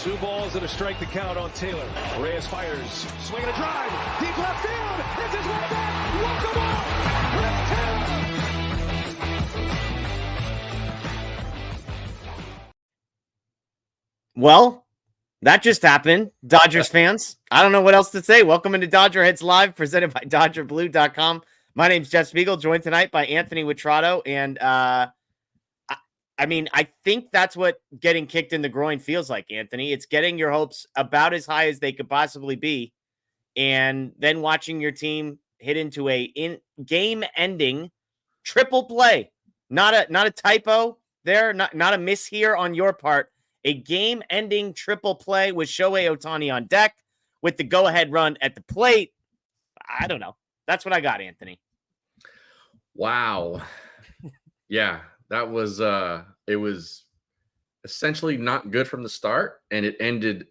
Two balls and a strike to count on Taylor. Reyes fires, swinging a drive, deep left field. It's his way back. Welcome up, Well, that just happened, Dodgers fans. I don't know what else to say. Welcome into DodgerHeads Live, presented by DodgerBlue.com. My name's Jeff Spiegel, joined tonight by Anthony Witrado. And I think that's what getting kicked in the groin feels like, Anthony. It's getting your hopes about as high as they could possibly be, and then watching your team hit into a game-ending triple play. Not a typo there, not a miss here on your part. A game-ending triple play with Shohei Ohtani on deck with the go-ahead run at the plate. I don't know. That's what I got, Anthony. Wow. Yeah, that was it was essentially not good from the start, and it ended,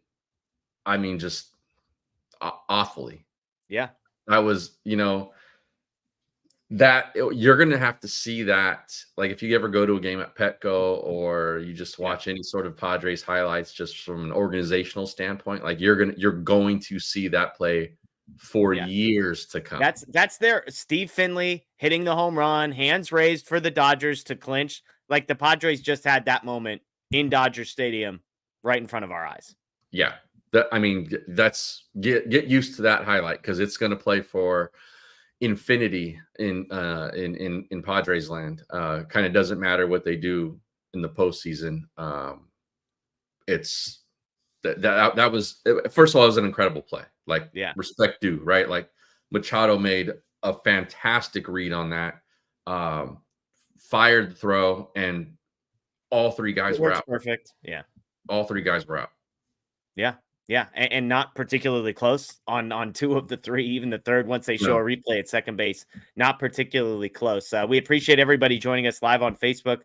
just awfully. Yeah. That was, that you're going to have to see that. Like if you ever go to a game at Petco or you just watch any sort of Padres highlights, just from an organizational standpoint, like you're going to see that play for years to come. That's their Steve Finley hitting the home run, hands raised for the Dodgers to clinch. Like the Padres just had that moment in Dodger Stadium right in front of our eyes. Yeah. That's get used to that highlight, because it's going to play for infinity in Padres land. Kind of doesn't matter what they do in the postseason. It's that was, first of all, it was an incredible play. Like, respect due, right? Like Machado made a fantastic read on that, fired the throw, and all three guys were out. Perfect. Yeah. All three guys were out. Yeah. Yeah, and not particularly close on two of the three, even the third, once they show a replay at second base. Not particularly close. We appreciate everybody joining us live on Facebook,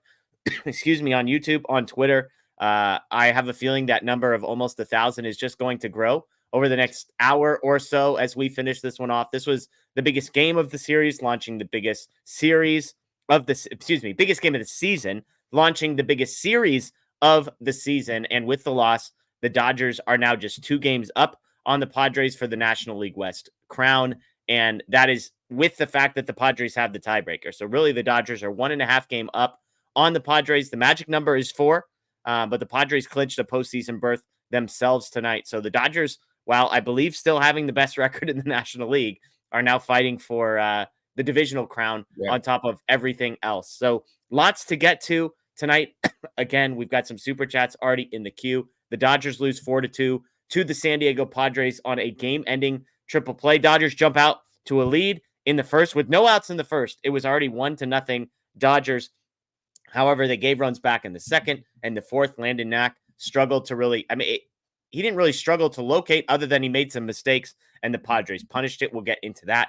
excuse me, on YouTube, on Twitter. I have a feeling that number of almost 1,000 is just going to grow over the next hour or so as we finish this one off. This was the biggest game of the series, launching the biggest series of this, biggest game of the season, launching the biggest series of the season. And with the loss, the Dodgers are now just 2 games up on the Padres for the National League West crown, and that is with the fact that the Padres have the tiebreaker. So really, the Dodgers are 1.5 game up on the Padres. The magic number is 4, but the Padres clinched a postseason berth themselves tonight. So the Dodgers, while I believe still having the best record in the National League, are now fighting for the divisional crown on top of everything else. So lots to get to tonight. Again, we've got some super chats already in the queue. The Dodgers lose 4-2 to the San Diego Padres on a game-ending triple play. Dodgers jump out to a lead in the first with no outs in the first. It was already 1-0 Dodgers. However, they gave runs back in the second and the fourth. Landon Knack struggled to really, he didn't really struggle to locate, other than he made some mistakes, and the Padres punished it. We'll get into that.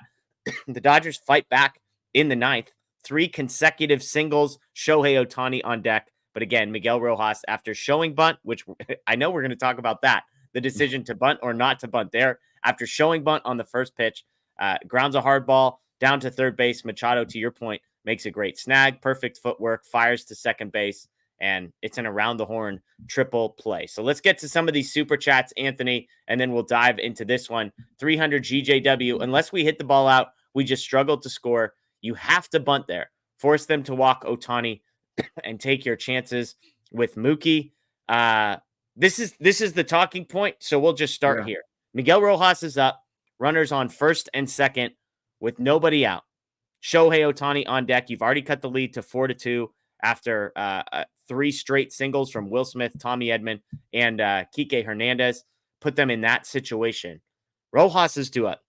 The Dodgers fight back in the ninth. 3 consecutive singles. Shohei Ohtani on deck. But again, Miguel Rojas, after showing bunt, which I know we're going to talk about that, the decision to bunt or not to bunt there, after showing bunt on the first pitch, grounds a hard ball down to third base. Machado, to your point, makes a great snag, perfect footwork, fires to second base, and it's an around-the-horn triple play. So let's get to some of these super chats, Anthony, and then we'll dive into this one. 300 GJW, unless we hit the ball out, we just struggled to score. You have to bunt there. Force them to walk Ohtani and take your chances with Mookie. This is the talking point, so we'll just start here. Miguel Rojas is up, runners on first and second with nobody out. Shohei Ohtani on deck. You've already cut the lead to 4-2 after 3 straight singles from Will Smith, Tommy Edman, and Kike Hernandez. Put them in that situation. Rojas is due up.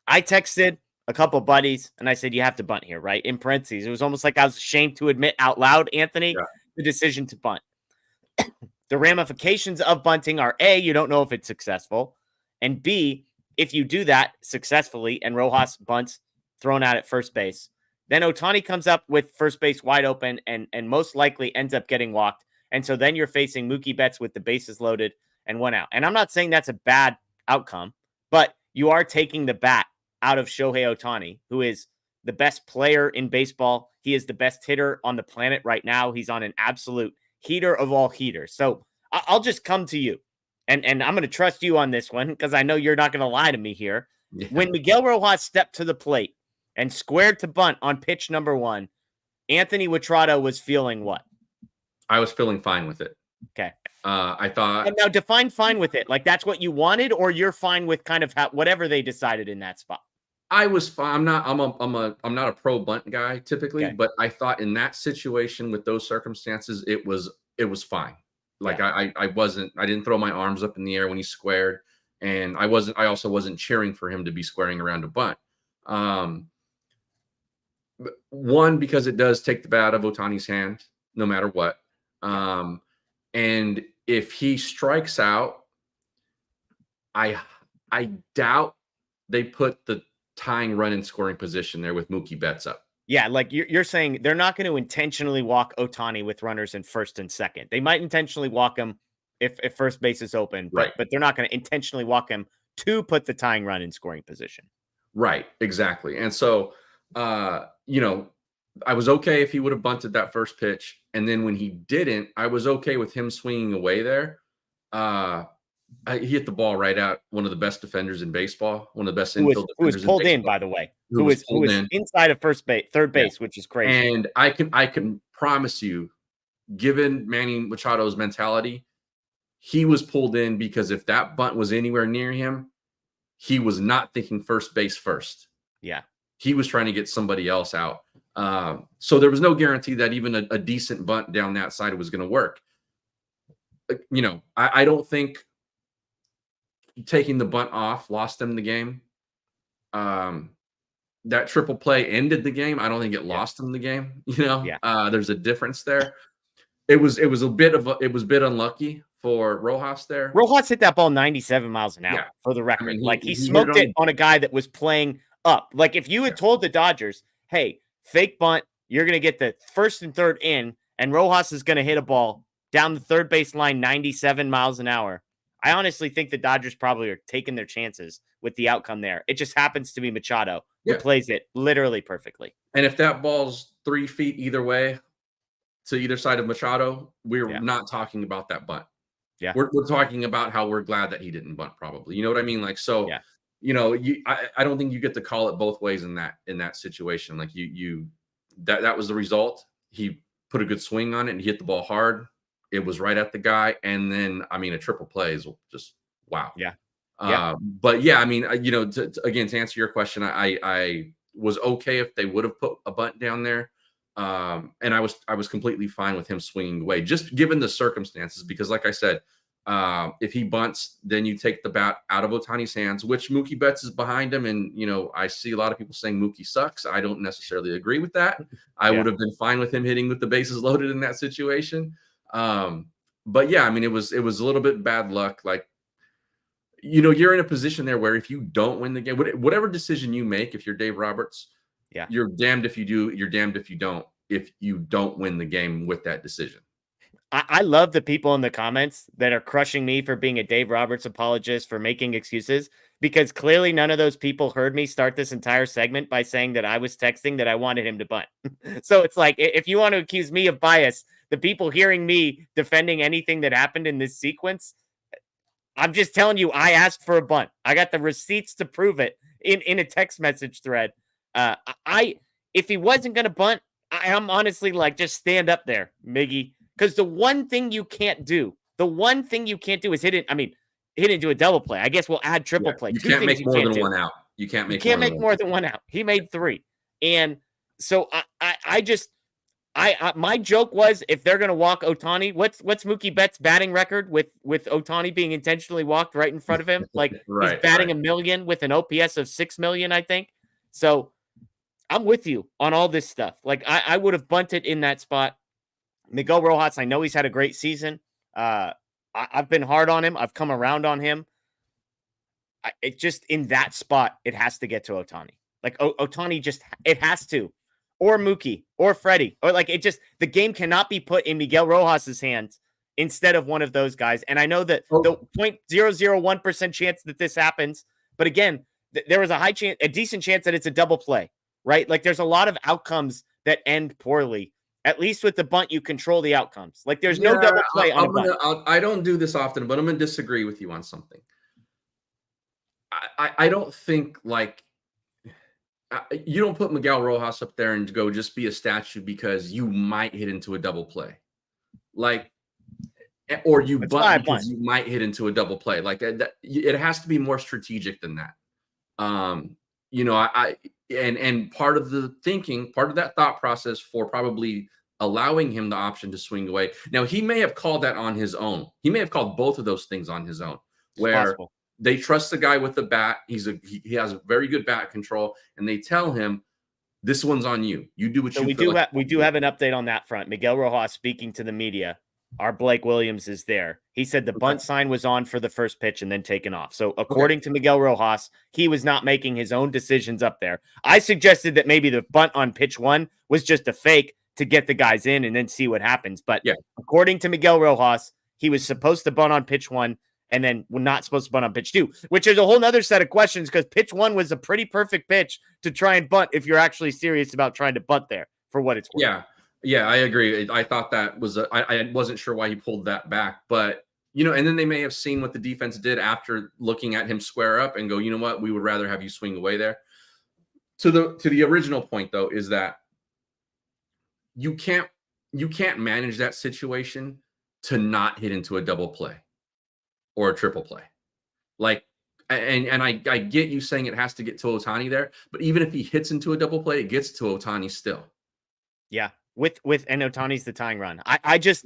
I texted a couple buddies, and I said, you have to bunt here, right? In parentheses. It was almost like I was ashamed to admit out loud, Anthony, the decision to bunt. The ramifications of bunting are A, you don't know if it's successful, and B, if you do that successfully and Rojas bunts thrown out at first base, then Ohtani comes up with first base wide open and most likely ends up getting walked. And so then you're facing Mookie Betts with the bases loaded and 1 out. And I'm not saying that's a bad outcome, but you are taking the bat out of Shohei Ohtani, who is the best player in baseball. He is the best hitter on the planet right now. He's on an absolute heater of all heaters. So I'll just come to you. and I'm going to trust you on this one because I know you're not going to lie to me here. Yeah. When Miguel Rojas stepped to the plate and squared to bunt on pitch number 1, Anthony Witrado was feeling what? I was feeling fine with it. Okay. I thought. And now define fine with it. Like that's what you wanted, or you're fine with kind of whatever they decided in that spot. I was fine. I'm not a pro bunt guy typically, Okay. but I thought in that situation with those circumstances, it was fine. Like I didn't throw my arms up in the air when he squared, and I also wasn't cheering for him to be squaring around a bunt. One, because it does take the bat out of Ohtani's hand, no matter what. And if he strikes out, I doubt they put the tying run in scoring position there with Mookie Betts up. Yeah, like you're saying they're not going to intentionally walk Ohtani with runners in first and second. They might intentionally walk him if first base is open, but they're not going to intentionally walk him to put the tying run in scoring position. Right, exactly. And so, I was okay if he would have bunted that first pitch. And then when he didn't, I was okay with him swinging away there. He hit the ball right out one of the best defenders in baseball, one of the best infield defenders. Who was pulled in, by the way. Who was inside of third base, which is crazy. And I can promise you, given Manny Machado's mentality, he was pulled in because if that bunt was anywhere near him, he was not thinking first base first. Yeah. He was trying to get somebody else out. So there was no guarantee that even a decent bunt down that side was going to work. I don't think taking the bunt off lost them the game. That triple play ended the game. I don't think it lost them the game. There's a difference there. It was a bit unlucky for Rojas there. Rojas hit that ball 97 miles an hour for the record. He smoked it on a guy that was playing up. Like if you had told the Dodgers, hey, fake bunt, you're going to get the first and third in, and Rojas is going to hit a ball down the third base line 97 miles an hour. I honestly think the Dodgers probably are taking their chances with the outcome there. It just happens to be Machado who plays it literally perfectly. And if that ball's 3 feet either way to either side of Machado, we're not talking about that bunt. Yeah. We're talking about how we're glad that he didn't bunt probably. You know what I mean? Like, so, I don't think you get to call it both ways in that situation. Like that was the result. He put a good swing on it and he hit the ball hard. It was right at the guy. And then, a triple play is just, wow. Yeah. But to answer your question, I was okay if they would have put a bunt down there. And I was completely fine with him swinging away, just given the circumstances, because like I said, if he bunts, then you take the bat out of Ohtani's hands, which Mookie Betts is behind him. And, I see a lot of people saying Mookie sucks. I don't necessarily agree with that. I would have been fine with him hitting with the bases loaded in that situation. But yeah, it was a little bit bad luck. Like, you're in a position there where if you don't win the game, whatever decision you make, if you're Dave Roberts, you're damned if you do, you're damned if you don't win the game with that decision. I love the people in the comments that are crushing me for being a Dave Roberts apologist, for making excuses, because clearly none of those people heard me start this entire segment by saying that I was texting that I wanted him to bunt. So it's like, if you want to accuse me of bias, the people hearing me defending anything that happened in this sequence, I'm just telling you, I asked for a bunt. I got the receipts to prove it in a text message thread. If he wasn't going to bunt, I'm honestly like, just stand up there, Miggy. Because the one thing you can't do is hit it. Hit into a double play. I guess we'll add triple play. You can't make more than one out. You can't make more than one out. He made 3. And so my joke was, if they're going to walk Ohtani, what's Mookie Betts' batting record with Ohtani being intentionally walked right in front of him? Like he's batting 1,000,000 with an OPS of 6 million, I think. So I'm with you on all this stuff. Like I would have bunted in that spot. Miguel Rojas, I know he's had a great season. I've been hard on him. I've come around on him. It just, in that spot, it has to get to Ohtani. Like Ohtani it has to. Or Mookie, or Freddie. Or the game cannot be put in Miguel Rojas's hands instead of one of those guys. And I know that the 0.001% chance that this happens, but again, there was a decent chance that it's a double play, right? Like there's a lot of outcomes that end poorly. At least with the bunt, you control the outcomes. Like there's no double play on a bunt. I don't do this often, but I'm going to disagree with you on something. I don't think like you don't put Miguel Rojas up there and go just be a statue because you might hit into a double play. Like, or you bunt because you might hit into a double play. Like it has to be more strategic than that. You know, and part of the thinking, part of that thought process for probably allowing him the option to swing away. Now, he may have called that on his own. He may have called both of those things on his own, where they trust the guy with the bat. He has a very good bat control, and they tell him, this one's on you. You do what you we feel we do have an update on that front. Miguel Rojas speaking to the media. Our Blake Williams is there. He said the bunt sign was on for the first pitch and then taken off. So according to Miguel Rojas, he was not making his own decisions up there. I suggested that maybe the bunt on pitch 1 was just a fake to get the guys in and then see what happens. But according to Miguel Rojas, he was supposed to bunt on pitch 1 and then we're not supposed to bunt on pitch 2, which is a whole nother set of questions because pitch 1 was a pretty perfect pitch to try and bunt if you're actually serious about trying to bunt there for what it's worth. Yeah, I agree. I thought that was I wasn't sure why he pulled that back, but you know, and then they may have seen what the defense did after looking at him square up and go, you know what, we would rather have you swing away there. To the original point though, is that you can't manage that situation to not hit into a double play or a triple play. Like, and I get you saying it has to get to Ohtani there, but even if he hits into a double play, it gets to Ohtani still. Yeah. With and Ohtani's the tying run. I just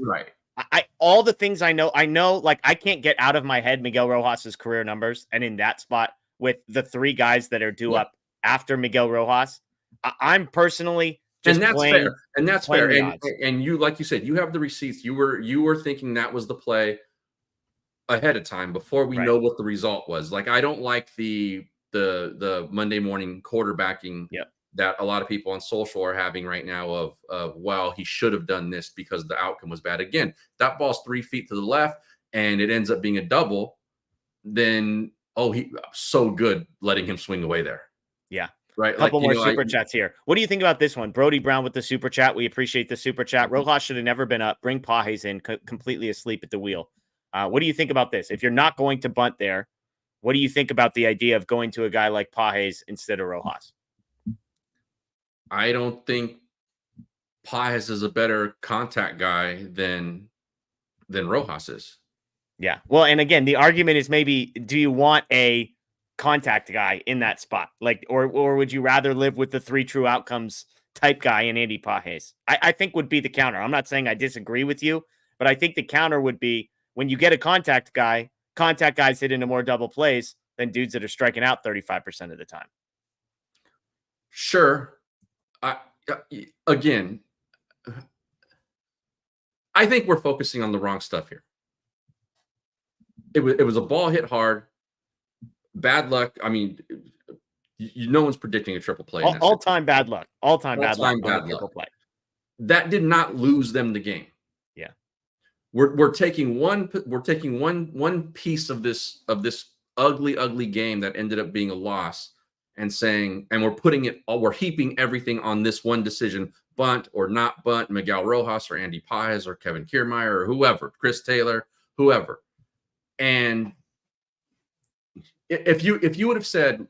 all the things I know like I can't get out of my head Miguel Rojas's career numbers, and in that spot with the 3 guys that are due up after Miguel Rojas, I'm personally just fair. And that's fair. And you, like you said, you have the receipts. You were thinking that was the play ahead of time before we know what the result was. Like I don't like the Monday morning quarterbacking that a lot of people on social are having right now of well, he should have done this because the outcome was bad. Again, that ball's 3 feet to the left and it ends up being a double, then he so good letting him swing away there. Yeah. Right. A couple more super chats here. What do you think about this one? Brody Brown with the super chat. We appreciate the super chat. Rojas should have never been up. Bring Pages in, completely asleep at the wheel. What do you think about this? If you're not going to bunt there, what do you think about the idea of going to a guy like Pages instead of Rojas? I don't think Pages is a better contact guy than Rojas is. Yeah. Well, and again, the argument is maybe, do you want a contact guy in that spot? Like, or would you rather live with the 3 true outcomes type guy in Andy Pages? I think would be the counter. I'm not saying I disagree with you, but I think the counter would be when you get a contact guys hit into more double plays than dudes that are striking out 35% of the time. Sure. Again, I think we're focusing on the wrong stuff here. It was a ball hit hard, bad luck. I mean, no one's predicting a triple play. All-time bad luck. All-time bad luck. Triple play. That did not lose them the game. Yeah, we're taking one piece of this ugly game that ended up being a loss, and we're heaping everything on this one decision: bunt or not bunt, Miguel Rojas or Andy Pages or Kevin Kiermaier or whoever, Chris Taylor, whoever. And if you would have said,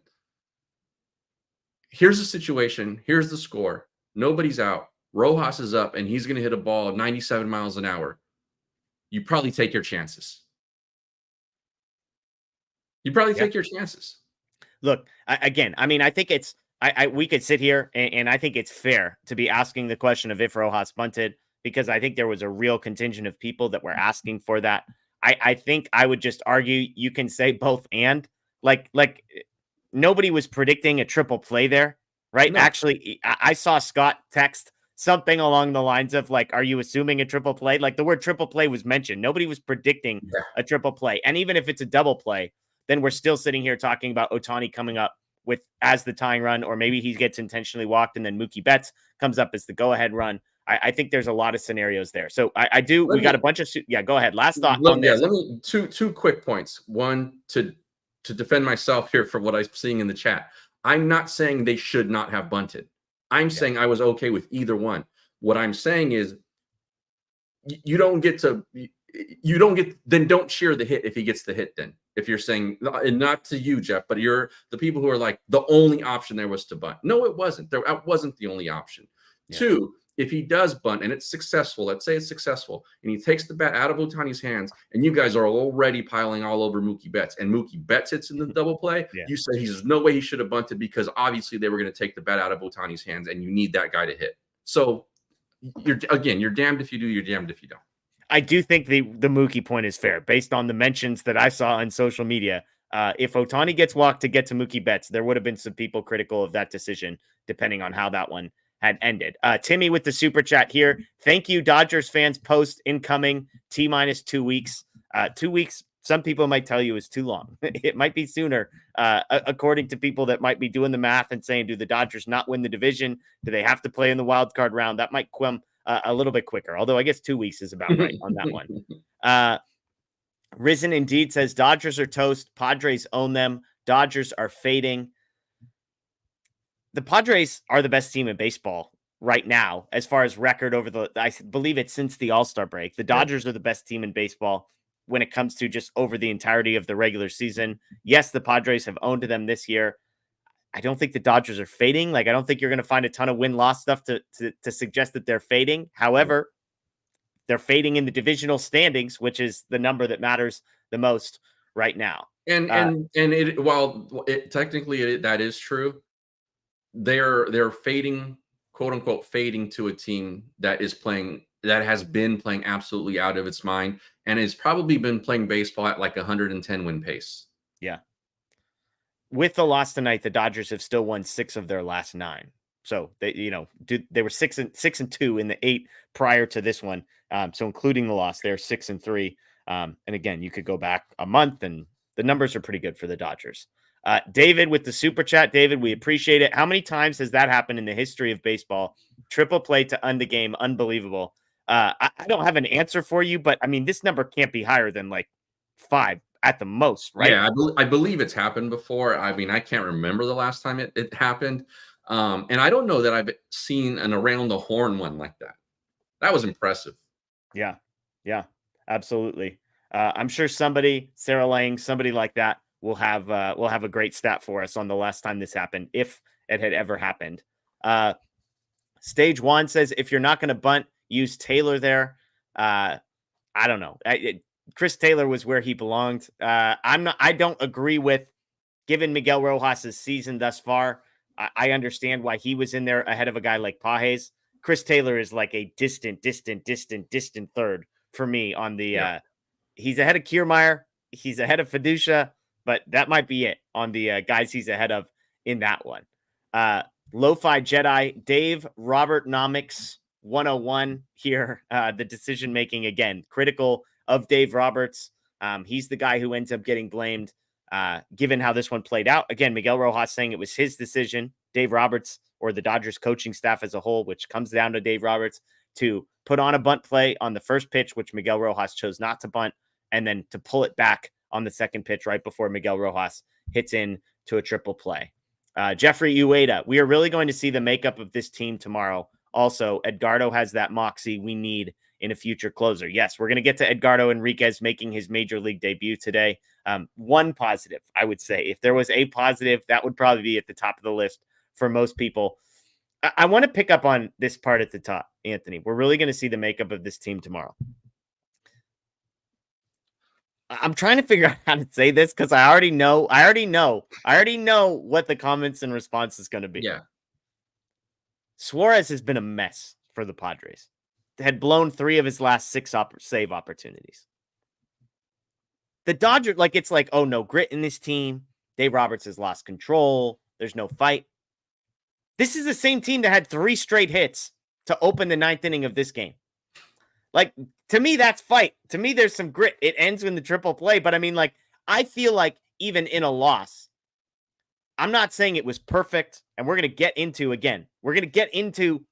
here's the situation, here's the score, nobody's out, Rojas is up, and he's going to hit a ball at 97 miles an hour, you probably take your chances. Take your chances. Look, again, I mean, I think it's we could sit here and I think it's fair to be asking the question of if Rojas bunted, because I think there was a real contingent of people that were asking for that. I think I would just argue you can say both and like nobody was predicting a triple play there, right? No. Actually, I saw Scott text something along the lines of like, are you assuming a triple play? Like the word triple play was mentioned. Nobody was predicting a triple play. And even if it's a double play, then we're still sitting here talking about Ohtani coming up with as the tying run, or maybe he gets intentionally walked and then Mookie Betts comes up as the go-ahead run. I think there's a lot of scenarios there. So we got a bunch of, go ahead. Last thought on this. Let me, two quick points. One, to defend myself here for what I'm seeing in the chat. I'm not saying they should not have bunted. I'm saying I was okay with either one. What I'm saying is then don't cheer the hit if he gets the hit. Then if you're saying, and not to you, Jeff, but you're the people who are like, the only option there was to bunt. No, it wasn't. That wasn't the only option. Yeah. 2, if he does bunt and it's successful, let's say it's successful, and he takes the bat out of Ohtani's hands, and you guys are already piling all over Mookie Betts, and Mookie Betts hits in the double play, you say there's no way he should have bunted because obviously they were going to take the bat out of Ohtani's hands, and you need that guy to hit. So you're damned if you do, you're damned if you don't. I do think the Mookie point is fair based on the mentions that I saw on social media. If Ohtani gets walked to get to Mookie Betts, there would have been some people critical of that decision, depending on how that one had ended. Timmy with the super chat here. Thank you, Dodgers fans. Post incoming T-minus 2 weeks. 2 weeks, some people might tell you is too long. It might be sooner, according to people that might be doing the math and saying, do the Dodgers not win the division? Do they have to play in the wild card round? That might come a little bit quicker, although I guess 2 weeks is about right on that one. Risen Indeed says Dodgers are toast. Padres own them. Dodgers are fading. The Padres are the best team in baseball right now, as far as record over I believe it's since the All-Star break. The Dodgers are the best team in baseball when it comes to just over the entirety of the regular season. Yes, the Padres have owned them this year. I don't think the Dodgers are fading. Like, I don't think you're going to find a ton of win-loss stuff to suggest that they're fading. However, they're fading in the divisional standings, which is the number that matters the most right now. And technically that is true, they're fading, quote unquote, fading to a team that has been playing absolutely out of its mind and has probably been playing baseball at like 110 win pace. Yeah. With the loss tonight, the Dodgers have still won 6 of their last 9. So they were 6-2 in the 8 prior to this one. So including the loss, they're 6-3. And again, you could go back a month and the numbers are pretty good for the Dodgers. David with the super chat. David, we appreciate it. How many times has that happened in the history of baseball? Triple play to end the game. Unbelievable. I don't have an answer for you, but I mean, this number can't be higher than like 5 at the most, right? Yeah, I believe it's happened before. I mean, I can't remember the last time it happened. And I don't know that I've seen an around the horn one like that. That was impressive. Yeah, absolutely. I'm sure somebody, Sarah Lang, somebody like that will have a great stat for us on the last time this happened, if it had ever happened. Stage 1 says, if you're not going to bunt, use Taylor there. I don't know. Chris Taylor was where he belonged. I don't agree with, given Miguel Rojas' season thus far, I understand why he was in there ahead of a guy like Pages. Chris Taylor is like a distant third for me on the, he's ahead of Kiermaier. He's ahead of Fiducia, but that might be it on the guys he's ahead of in that one. Lo-Fi Jedi, Dave Robertnomics 101 here. The decision-making, again, critical of Dave Roberts. He's the guy who ends up getting blamed, given how this one played out. Again, Miguel Rojas saying it was his decision. Dave Roberts, or the Dodgers coaching staff as a whole, which comes down to Dave Roberts, to put on a bunt play on the first pitch, which Miguel Rojas chose not to bunt, and then to pull it back on the second pitch right before Miguel Rojas hits in to a triple play. Jeffrey Ueda, we are really going to see the makeup of this team tomorrow. Also, Edgardo has that moxie we need in a future closer. Yes, we're going to get to Edgardo Enriquez making his major league debut today. One positive, I would say. If there was a positive, that would probably be at the top of the list for most people. I want to pick up on this part at the top, Anthony. We're really going to see the makeup of this team tomorrow. I'm trying to figure out how to say this because I already know what the comments and response is going to be. Yeah. Suarez has been a mess for the Padres. Had blown 3 of his last 6 save opportunities. The Dodgers, it's like, oh, no grit in this team. Dave Roberts has lost control. There's no fight. This is the same team that had 3 straight hits to open the 9th inning of this game. To me, that's fight. To me, there's some grit. It ends in the triple play, but I mean, I feel like even in a loss, I'm not saying it was perfect, and we're going to get into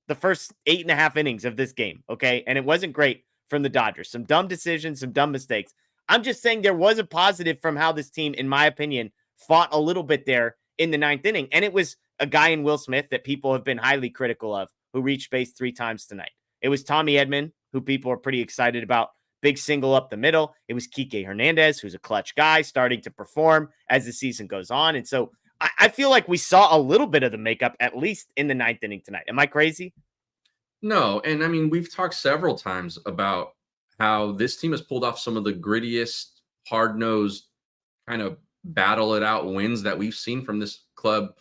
the first 8.5 innings of this game, okay? And it wasn't great from the Dodgers. Some dumb decisions, some dumb mistakes. I'm just saying there was a positive from how this team, in my opinion, fought a little bit there in the 9th inning, and it was a guy in Will Smith that people have been highly critical of who reached base 3 times tonight. It was Tommy Edman, who people are pretty excited about. Big single up the middle. It was Kike Hernandez, who's a clutch guy, starting to perform as the season goes on. And so I feel like we saw a little bit of the makeup, at least in the 9th inning tonight. Am I crazy? No. And I mean, we've talked several times about how this team has pulled off some of the grittiest, hard-nosed, kind of battle it out wins that we've seen from this club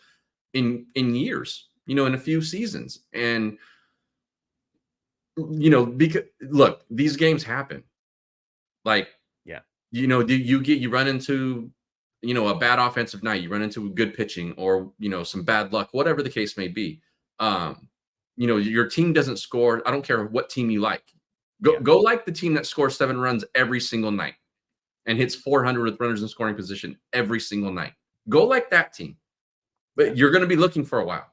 in years, in a few seasons. And, because look, these games happen. Like, yeah, you run into, a bad offensive night, you run into good pitching or, some bad luck, whatever the case may be. Your team doesn't score. I don't care what team you like. Go like the team that scores 7 runs every single night and hits 400 with runners in scoring position every single night. Go like that team. But you're going to be looking for a while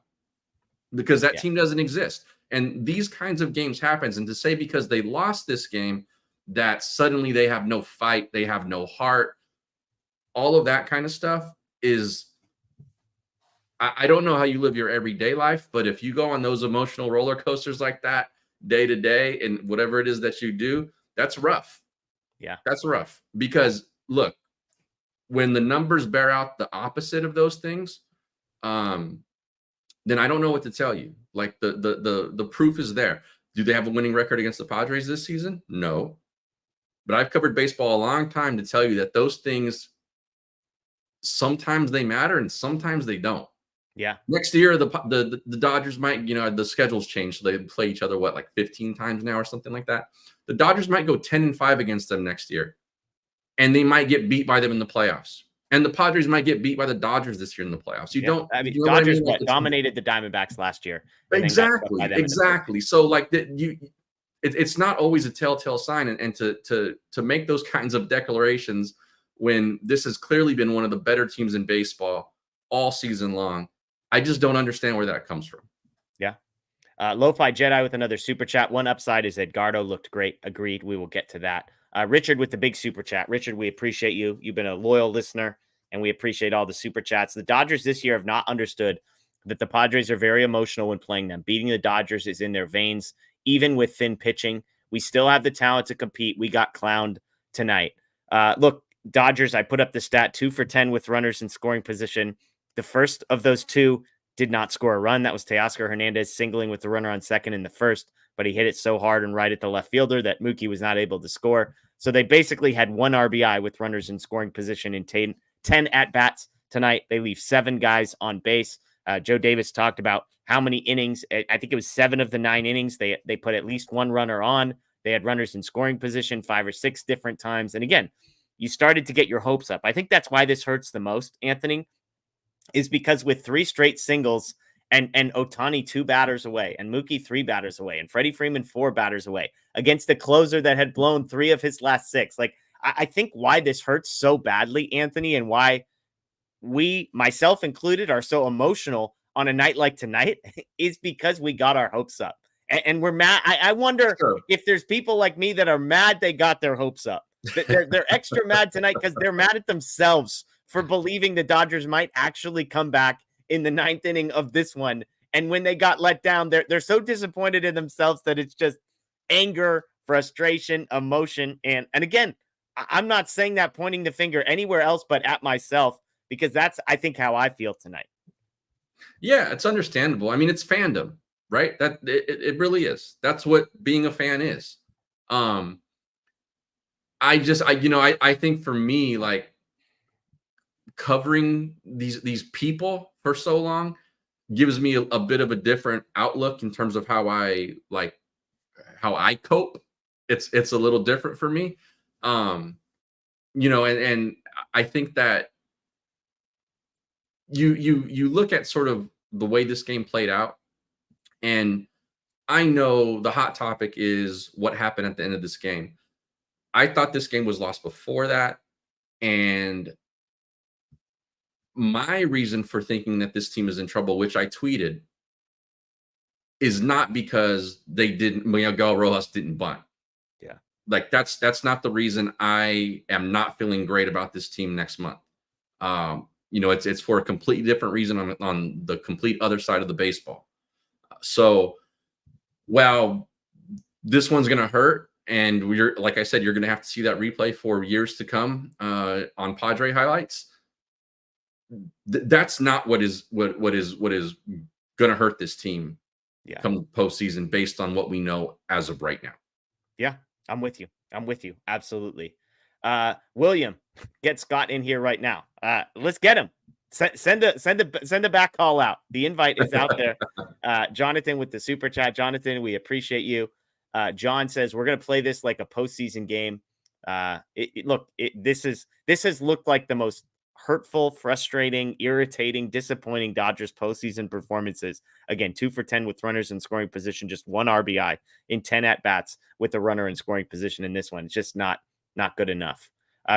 because that team doesn't exist. And these kinds of games happens. And to say because they lost this game that suddenly they have no fight, they have no heart, all of that kind of stuff is, I don't know how you live your everyday life, but if you go on those emotional roller coasters like that day to day and whatever it is that you do, that's rough. Yeah, that's rough because look, when the numbers bear out the opposite of those things, then I don't know what to tell you. Like the proof is there. Do they have a winning record against the Padres this season? No. But I've covered baseball a long time to tell you that those things, sometimes they matter and sometimes they don't. Yeah. Next year, the Dodgers might, the schedule's changed. So they play each other, like 15 times now or something like that. The Dodgers might go 10-5 against them next year. And they might get beat by them in the playoffs. And the Padres might get beat by the Dodgers this year in the playoffs. Dodgers dominated the Diamondbacks last year. Exactly. So like it's not always a telltale sign. And to make those kinds of declarations when this has clearly been one of the better teams in baseball all season long, I just don't understand where that comes from. Yeah. Lo-Fi Jedi with another super chat. One upside is Edgardo looked great. Agreed. We will get to that. Richard with the big super chat. Richard, we appreciate you. You've been a loyal listener, and we appreciate all the super chats. The Dodgers this year have not understood that the Padres are very emotional when playing them. Beating the Dodgers is in their veins, even with thin pitching. We still have the talent to compete. We got clowned tonight. Look, Dodgers, I put up the stat 2 for 10 with runners in scoring position. The first of those 2 did not score a run. That was Teoscar Hernandez singling with the runner on second in the first, but he hit it so hard and right at the left fielder that Mookie was not able to score. So they basically had 1 RBI with runners in scoring position in 10 at-bats tonight. They leave 7 guys on base. Joe Davis talked about how many innings. I think it was 7 of the 9 innings. They put at least 1 runner on. They had runners in scoring position 5 or 6 different times. And again, you started to get your hopes up. I think that's why this hurts the most, Anthony, is because with 3 straight singles and Ohtani 2 batters away and Mookie 3 batters away and Freddie Freeman 4 batters away against a closer that had blown 3 of his last 6. Like, I think why this hurts so badly, Anthony, and why we, myself included, are so emotional on a night like tonight is because we got our hopes up. And we're mad. I wonder if there's people like me that are mad they got their hopes up. They're extra mad tonight because they're mad at themselves for believing the Dodgers might actually come back in the 9th inning of this one. And when they got let down, they're so disappointed in themselves that it's just anger, frustration, emotion. And again, I'm not saying that pointing the finger anywhere else but at myself, because that's, I think, how I feel tonight. Yeah, it's understandable. I mean, it's fandom, right? That it really is. That's what being a fan is. I think for me, like, covering these people for so long gives me a bit of a different outlook in terms of how I cope. It's a little different for me. And I think that you look at sort of the way this game played out, and I know the hot topic is what happened at the end of this game. I thought this game was lost before that, and my reason for thinking that this team is in trouble, which I tweeted, is not because Miguel Rojas didn't bunt. Yeah. Like that's not the reason I am not feeling great about this team next month. It's for a completely different reason on the complete other side of the baseball. So well, this one's going to hurt. And we're, like I said, you're going to have to see that replay for years to come on Padre highlights. That's not what is going to hurt this team come postseason based on what we know as of right now. Yeah, I'm with you. Absolutely. William, get Scott in here right now. Let's get him. Send a back call out. The invite is out there. Jonathan with the super chat. Jonathan, we appreciate you. John says we're going to play this like a postseason game. This has looked like the most hurtful, frustrating, irritating, disappointing Dodgers postseason performances. Again, 2 for 10 with runners in scoring position, just 1 RBI in 10 at bats with a runner in scoring position. In this one, it's just not good enough.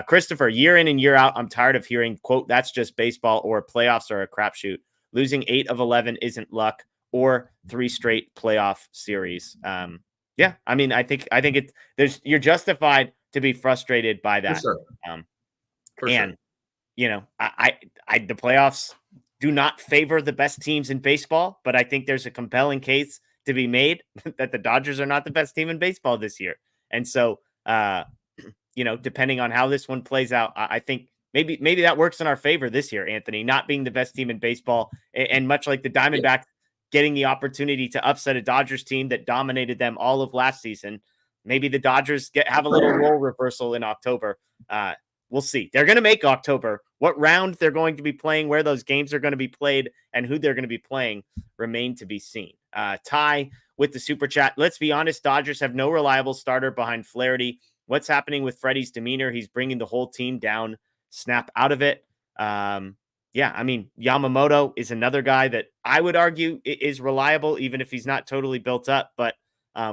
Christopher, year in and year out, I'm tired of hearing, quote, that's just baseball, or playoffs are a crapshoot. Losing 8 of 11 isn't luck, or 3 straight playoff series. Yeah, I mean, I think you're justified to be frustrated by that. For sure. You know, the playoffs do not favor the best teams in baseball, but I think there's a compelling case to be made that the Dodgers are not the best team in baseball this year. And so, depending on how this one plays out, I think maybe that works in our favor this year, Anthony, not being the best team in baseball, and much like the Diamondbacks getting the opportunity to upset a Dodgers team that dominated them all of last season. Maybe the Dodgers have a little role reversal in October. We'll see. They're going to make October. What round they're going to be playing, where those games are going to be played, and who they're going to be playing remain to be seen. Ty with the super chat. Let's be honest, Dodgers have no reliable starter behind Flaherty. What's happening with Freddie's demeanor? He's bringing the whole team down. Snap out of it. I mean, Yamamoto is another guy that I would argue is reliable, even if he's not totally built up. But I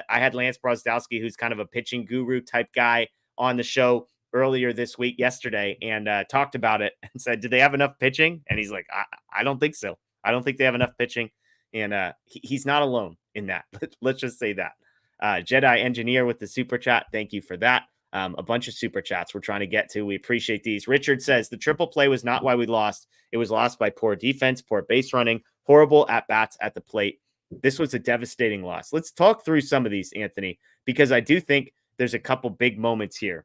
had Lance Brozdowski, who's kind of a pitching guru type guy, on the show earlier this week, yesterday, and talked about it and said, "Did they have enough pitching?" And he's like, "I don't think so. I don't think they have enough pitching." And he's not alone in that. Let's just say that. Jedi Engineer with the super chat. Thank you for that. A bunch of super chats we're trying to get to. We appreciate these. Richard says the triple play was not why we lost. It was lost by poor defense, poor base running, horrible at bats at the plate. This was a devastating loss. Let's talk through some of these, Anthony, because I do think there's a couple big moments here.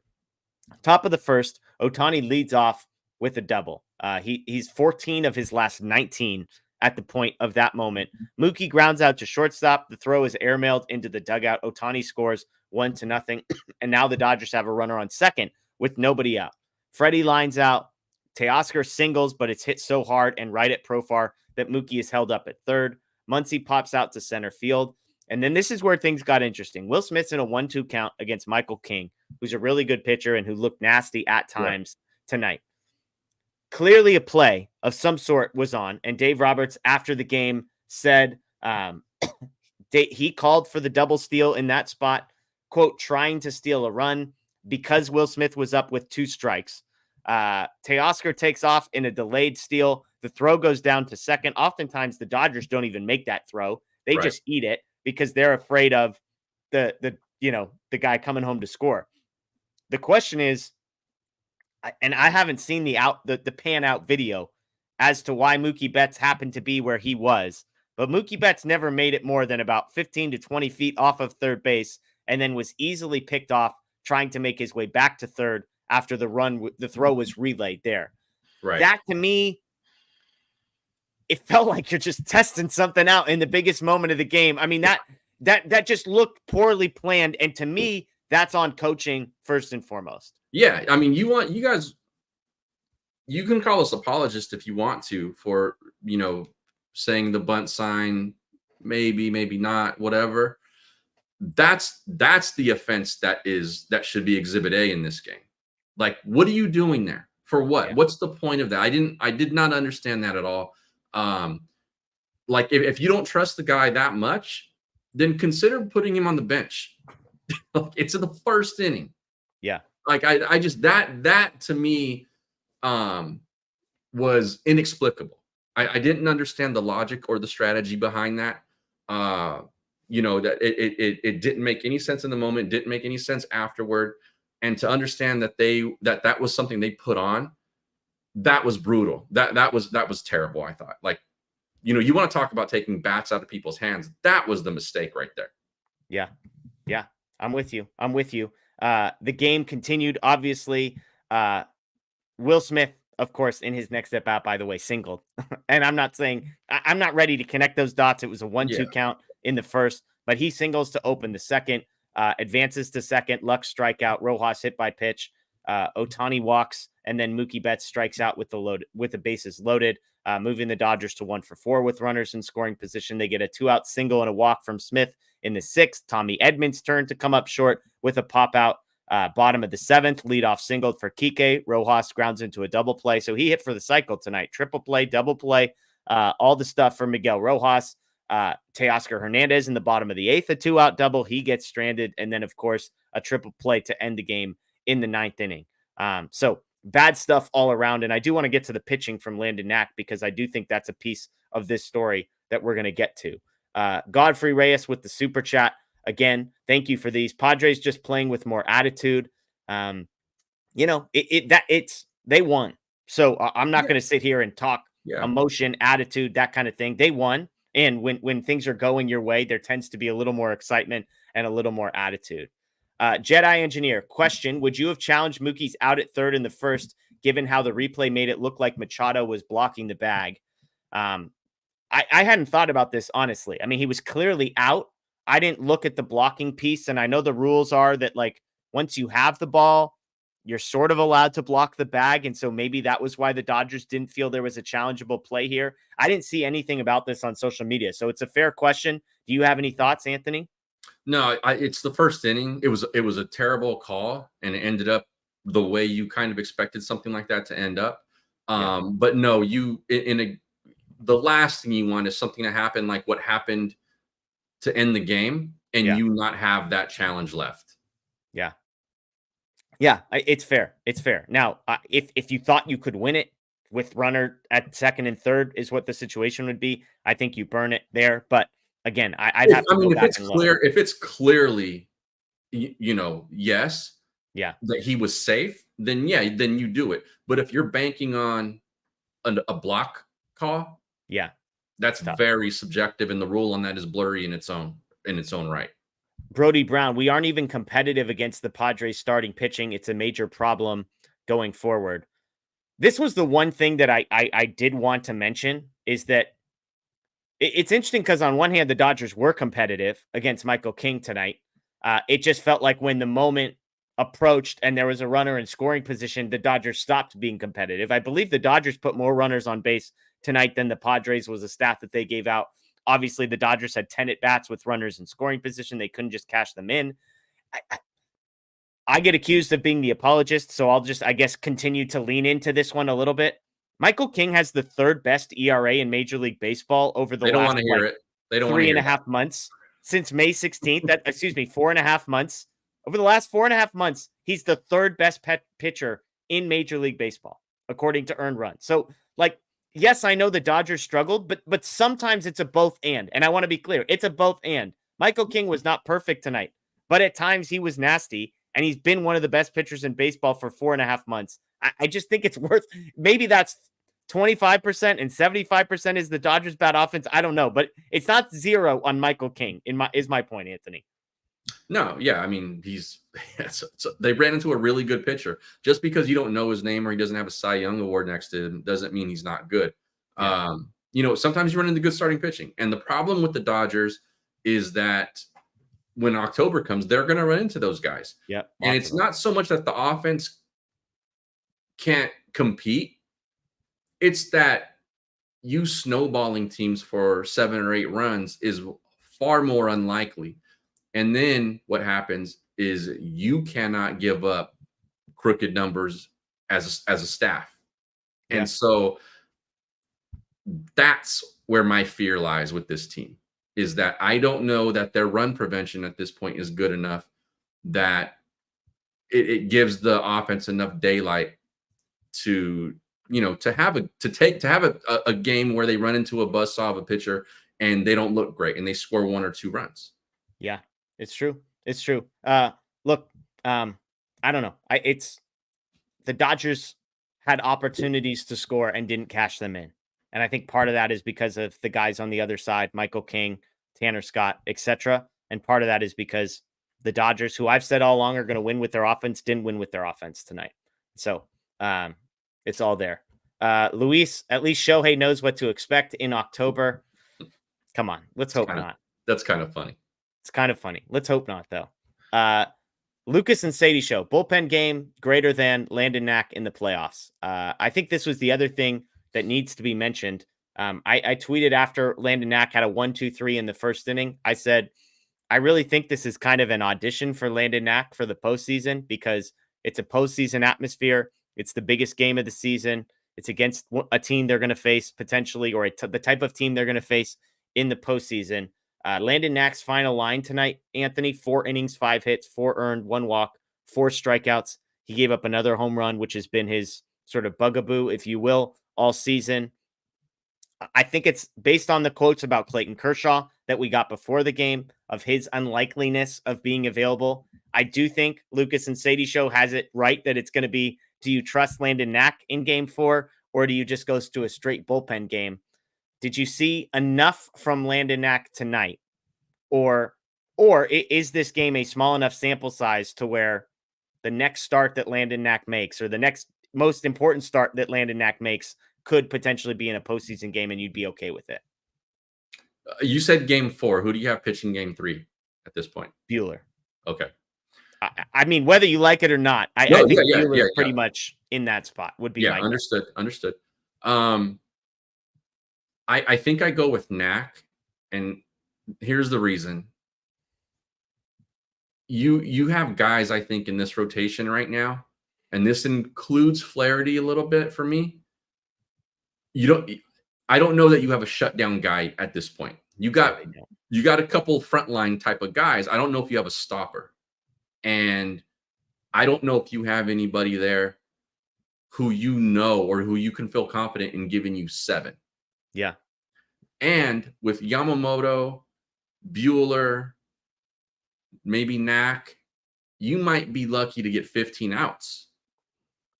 Top of the first, Ohtani leads off with a double. He's 14 of his last 19 at the point of that moment. Mookie grounds out to shortstop. The throw is airmailed into the dugout. Ohtani scores 1-0. And now the Dodgers have a runner on second with nobody out. Freddie lines out. Teoscar singles, but it's hit so hard and right at Profar that Mookie is held up at third. Muncy pops out to center field. And then this is where things got interesting. Will Smith's in a 1-2 count against Michael King, who's a really good pitcher and who looked nasty at times tonight. Clearly a play of some sort was on, and Dave Roberts, after the game, said he called for the double steal in that spot, quote, trying to steal a run because Will Smith was up with 2 strikes. Teoscar takes off in a delayed steal. The throw goes down to second. Oftentimes, the Dodgers don't even make that throw. They just eat it because they're afraid of the guy coming home to score. The question is, and I haven't seen the pan out video as to why Mookie Betts happened to be where he was, but Mookie Betts never made it more than about 15 to 20 feet off of third base and then was easily picked off trying to make his way back to third after the throw was relayed there. Right. That, to me, it felt like you're just testing something out in the biggest moment of the game. I mean, that just looked poorly planned. And to me, that's on coaching first and foremost. Yeah. I mean, you guys, you can call us apologists if you want to for, saying the bunt sign, maybe not, whatever. That's the offense that should be exhibit A in this game. Like, what are you doing there? For what? Yeah. What's the point of that? I did not understand that at all. Like, if you don't trust the guy that much, then consider putting him on the bench. It's in the first inning. Yeah. Like, I just, that to me was inexplicable. I didn't understand the logic or the strategy behind that. That it didn't make any sense in the moment, didn't make any sense afterward. And to understand that that was something they put on, that was brutal. That was terrible, I thought. Like, you want to talk about taking bats out of people's hands. That was the mistake right there. Yeah. Yeah. I'm with you. The game continued, obviously. Will Smith, of course, in his next at bat, by the way, singled. And I'm not saying I'm not ready to connect those dots. It was a 1-2 count in the first, but he singles to open the second, advances to second, Lux strikeout, Rojas hit by pitch, Ohtani walks, and then Mookie Betts strikes out with the bases loaded, moving the Dodgers to 1-for-4 with runners in scoring position. They get a 2-out single and a walk from Smith in the sixth. Tommy Edmonds' turn to come up short with a pop out. Bottom of the seventh, leadoff single for Kike. Rojas grounds into a double play. So he hit for the cycle tonight. Triple play, double play, all the stuff for Miguel Rojas. Teoscar Hernandez in the bottom of the eighth, a 2-out double. He gets stranded. And then, of course, a triple play to end the game in the ninth inning. So bad stuff all around. And I do want to get to the pitching from Landon Knack because I do think that's a piece of this story that we're going to get to. Godfrey Reyes with the super chat. Again, thank you for these. Padres just playing with more attitude. They won. So I'm not going to sit here and talk emotion, attitude, that kind of thing. They won. And when things are going your way, there tends to be a little more excitement and a little more attitude. Jedi Engineer, question: would you have challenged Mookie's out at third in the first, given how the replay made it look like Machado was blocking the bag? I hadn't thought about this, honestly. I mean, he was clearly out. I didn't look at the blocking piece, and I know the rules are that, like, once you have the ball, you're sort of allowed to block the bag, and so maybe that was why the Dodgers didn't feel there was a challengeable play here. I didn't see anything about this on social media, so it's a fair question. Do you have any thoughts, Anthony? No, it's the first inning. It was a terrible call, and it ended up the way you kind of expected something like that to end up. But no, the last thing you want is something to happen like what happened to end the game and you not have that challenge left. Yeah, it's fair. It's fair. Now, if you thought you could win it with runner at second and third is what the situation would be, I think you burn it there. But again, I'd have to go back and look. If it's clearly, yes, that he was safe, then you do it. But if you're banking on a block call, that's tough. Very subjective, and the rule on that is blurry in its own right. Brody Brown, we aren't even competitive against the Padres starting pitching. It's a major problem going forward. This was the one thing that I did want to mention is that it's interesting because on one hand, the Dodgers were competitive against Michael King tonight. It just felt like when the moment approached and there was a runner in scoring position, the Dodgers stopped being competitive. I believe the Dodgers put more runners on base tonight than the Padres was a stat that they gave out. Obviously, the Dodgers had 10 at-bats with runners in scoring position. They couldn't just cash them in. I get accused of being the apologist, so I'll just, I guess, continue to lean into this one a little bit. Michael King has the third best ERA in Major League Baseball over the last 3.5 months. Since May 16th, 4.5 months. Over the last 4.5 months, he's the third best pitcher in Major League Baseball, according to earned runs. So, yes, I know the Dodgers struggled, but sometimes it's a both and. And I want to be clear, it's a both and. Michael King was not perfect tonight, but at times he was nasty, and he's been one of the best pitchers in baseball for 4.5 months. I just think it's worth, maybe that's 25% and 75% is the Dodgers' bad offense. I don't know, but it's not zero on Michael King, is my point, Anthony. No, I mean, they ran into a really good pitcher. Just because you don't know his name or he doesn't have a Cy Young award next to him doesn't mean he's not good. Sometimes you run into good starting pitching. And the problem with the Dodgers is that when October comes, they're going to run into those guys. And it's not so much that the offense can't compete. It's that you snowballing teams for 7 or 8 runs is far more unlikely. And then what happens is you cannot give up crooked numbers as a staff. And so that's where my fear lies with this team, is that I don't know that their run prevention at this point is good enough that it gives the offense enough daylight to have a game where they run into a buzzsaw of a pitcher and they don't look great and they score 1 or 2 runs. Yeah. It's true. Look, I don't know. The Dodgers had opportunities to score and didn't cash them in. And I think part of that is because of the guys on the other side, Michael King, Tanner Scott, etc. And part of that is because the Dodgers, who I've said all along are going to win with their offense, didn't win with their offense tonight. So it's all there. Luis, at least Shohei knows what to expect in October. Come on, let's hope not. That's kind of funny. It's kind of funny. Let's hope not, though. Lucas and Sadie show. Bullpen game greater than Landon Knack in the playoffs. I think this was the other thing that needs to be mentioned. I tweeted after Landon Knack had a 1-2-3 in the first inning. I said, I really think this is kind of an audition for Landon Knack for the postseason because it's a postseason atmosphere. It's the biggest game of the season. It's against a team they're going to face potentially, or the type of team they're going to face in the postseason. Landon Knack's final line tonight, Anthony, 4 innings, 5 hits, 4 earned, 1 walk, 4 strikeouts. He gave up another home run, which has been his sort of bugaboo, if you will, all season. I think it's based on the quotes about Clayton Kershaw that we got before the game of his unlikeliness of being available. I do think Lucas and Sadie show has it right that it's going to be, do you trust Landon Knack in game 4 or do you just go to a straight bullpen game? Did you see enough from Landon Knack tonight? Or is this game a small enough sample size to where the next start that Landon Knack makes or the next most important start that Landon Knack makes could potentially be in a postseason game and you'd be okay with it? You said game 4. Who do you have pitching game 3 at this point? Buehler. Okay. I mean, whether you like it or not, I think Buehler is pretty much in that spot. Would be my understood. Guess. Understood. I think I go with Knack, and here's the reason. You have guys, I think, in this rotation right now, and this includes Flaherty a little bit for me. I don't know that you have a shutdown guy at this point. You got a couple frontline type of guys. I don't know if you have a stopper. And I don't know if you have anybody there who you know or who you can feel confident in giving you 7. Yeah. And with Yamamoto, Buehler, maybe Knack, you might be lucky to get 15 outs.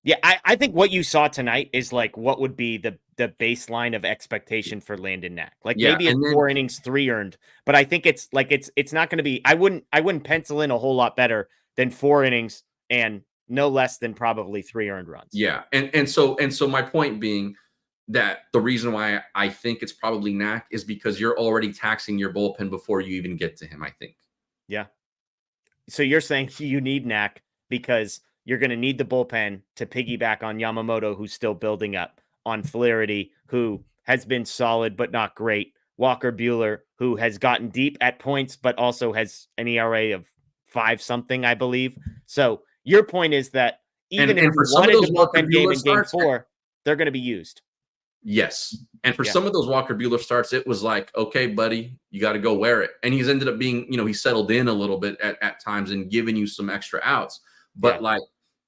Yeah, I think what you saw tonight is like what would be the baseline of expectation for Landon Knack. Like maybe it's 4 innings, 3 earned, but I think it's like it's not going to be. I wouldn't pencil in a whole lot better than 4 innings and no less than probably 3 earned runs. Yeah, and so my point being that the reason why I think it's probably Knack is because you're already taxing your bullpen before you even get to him. I think. Yeah. So you're saying you need Knack because you're going to need the bullpen to piggyback on Yamamoto, who's still building up, on Flaherty, who has been solid but not great, Walker Buehler, who has gotten deep at points but also has an ERA of 5-something, I believe. So your point is that even if you wanted the bullpen game in game 4, they're going to be used. Yes. And for some of those Walker Buehler starts, it was like, okay, buddy, you got to go wear it. And he's ended up being, he settled in a little bit at times and giving you some extra outs. But like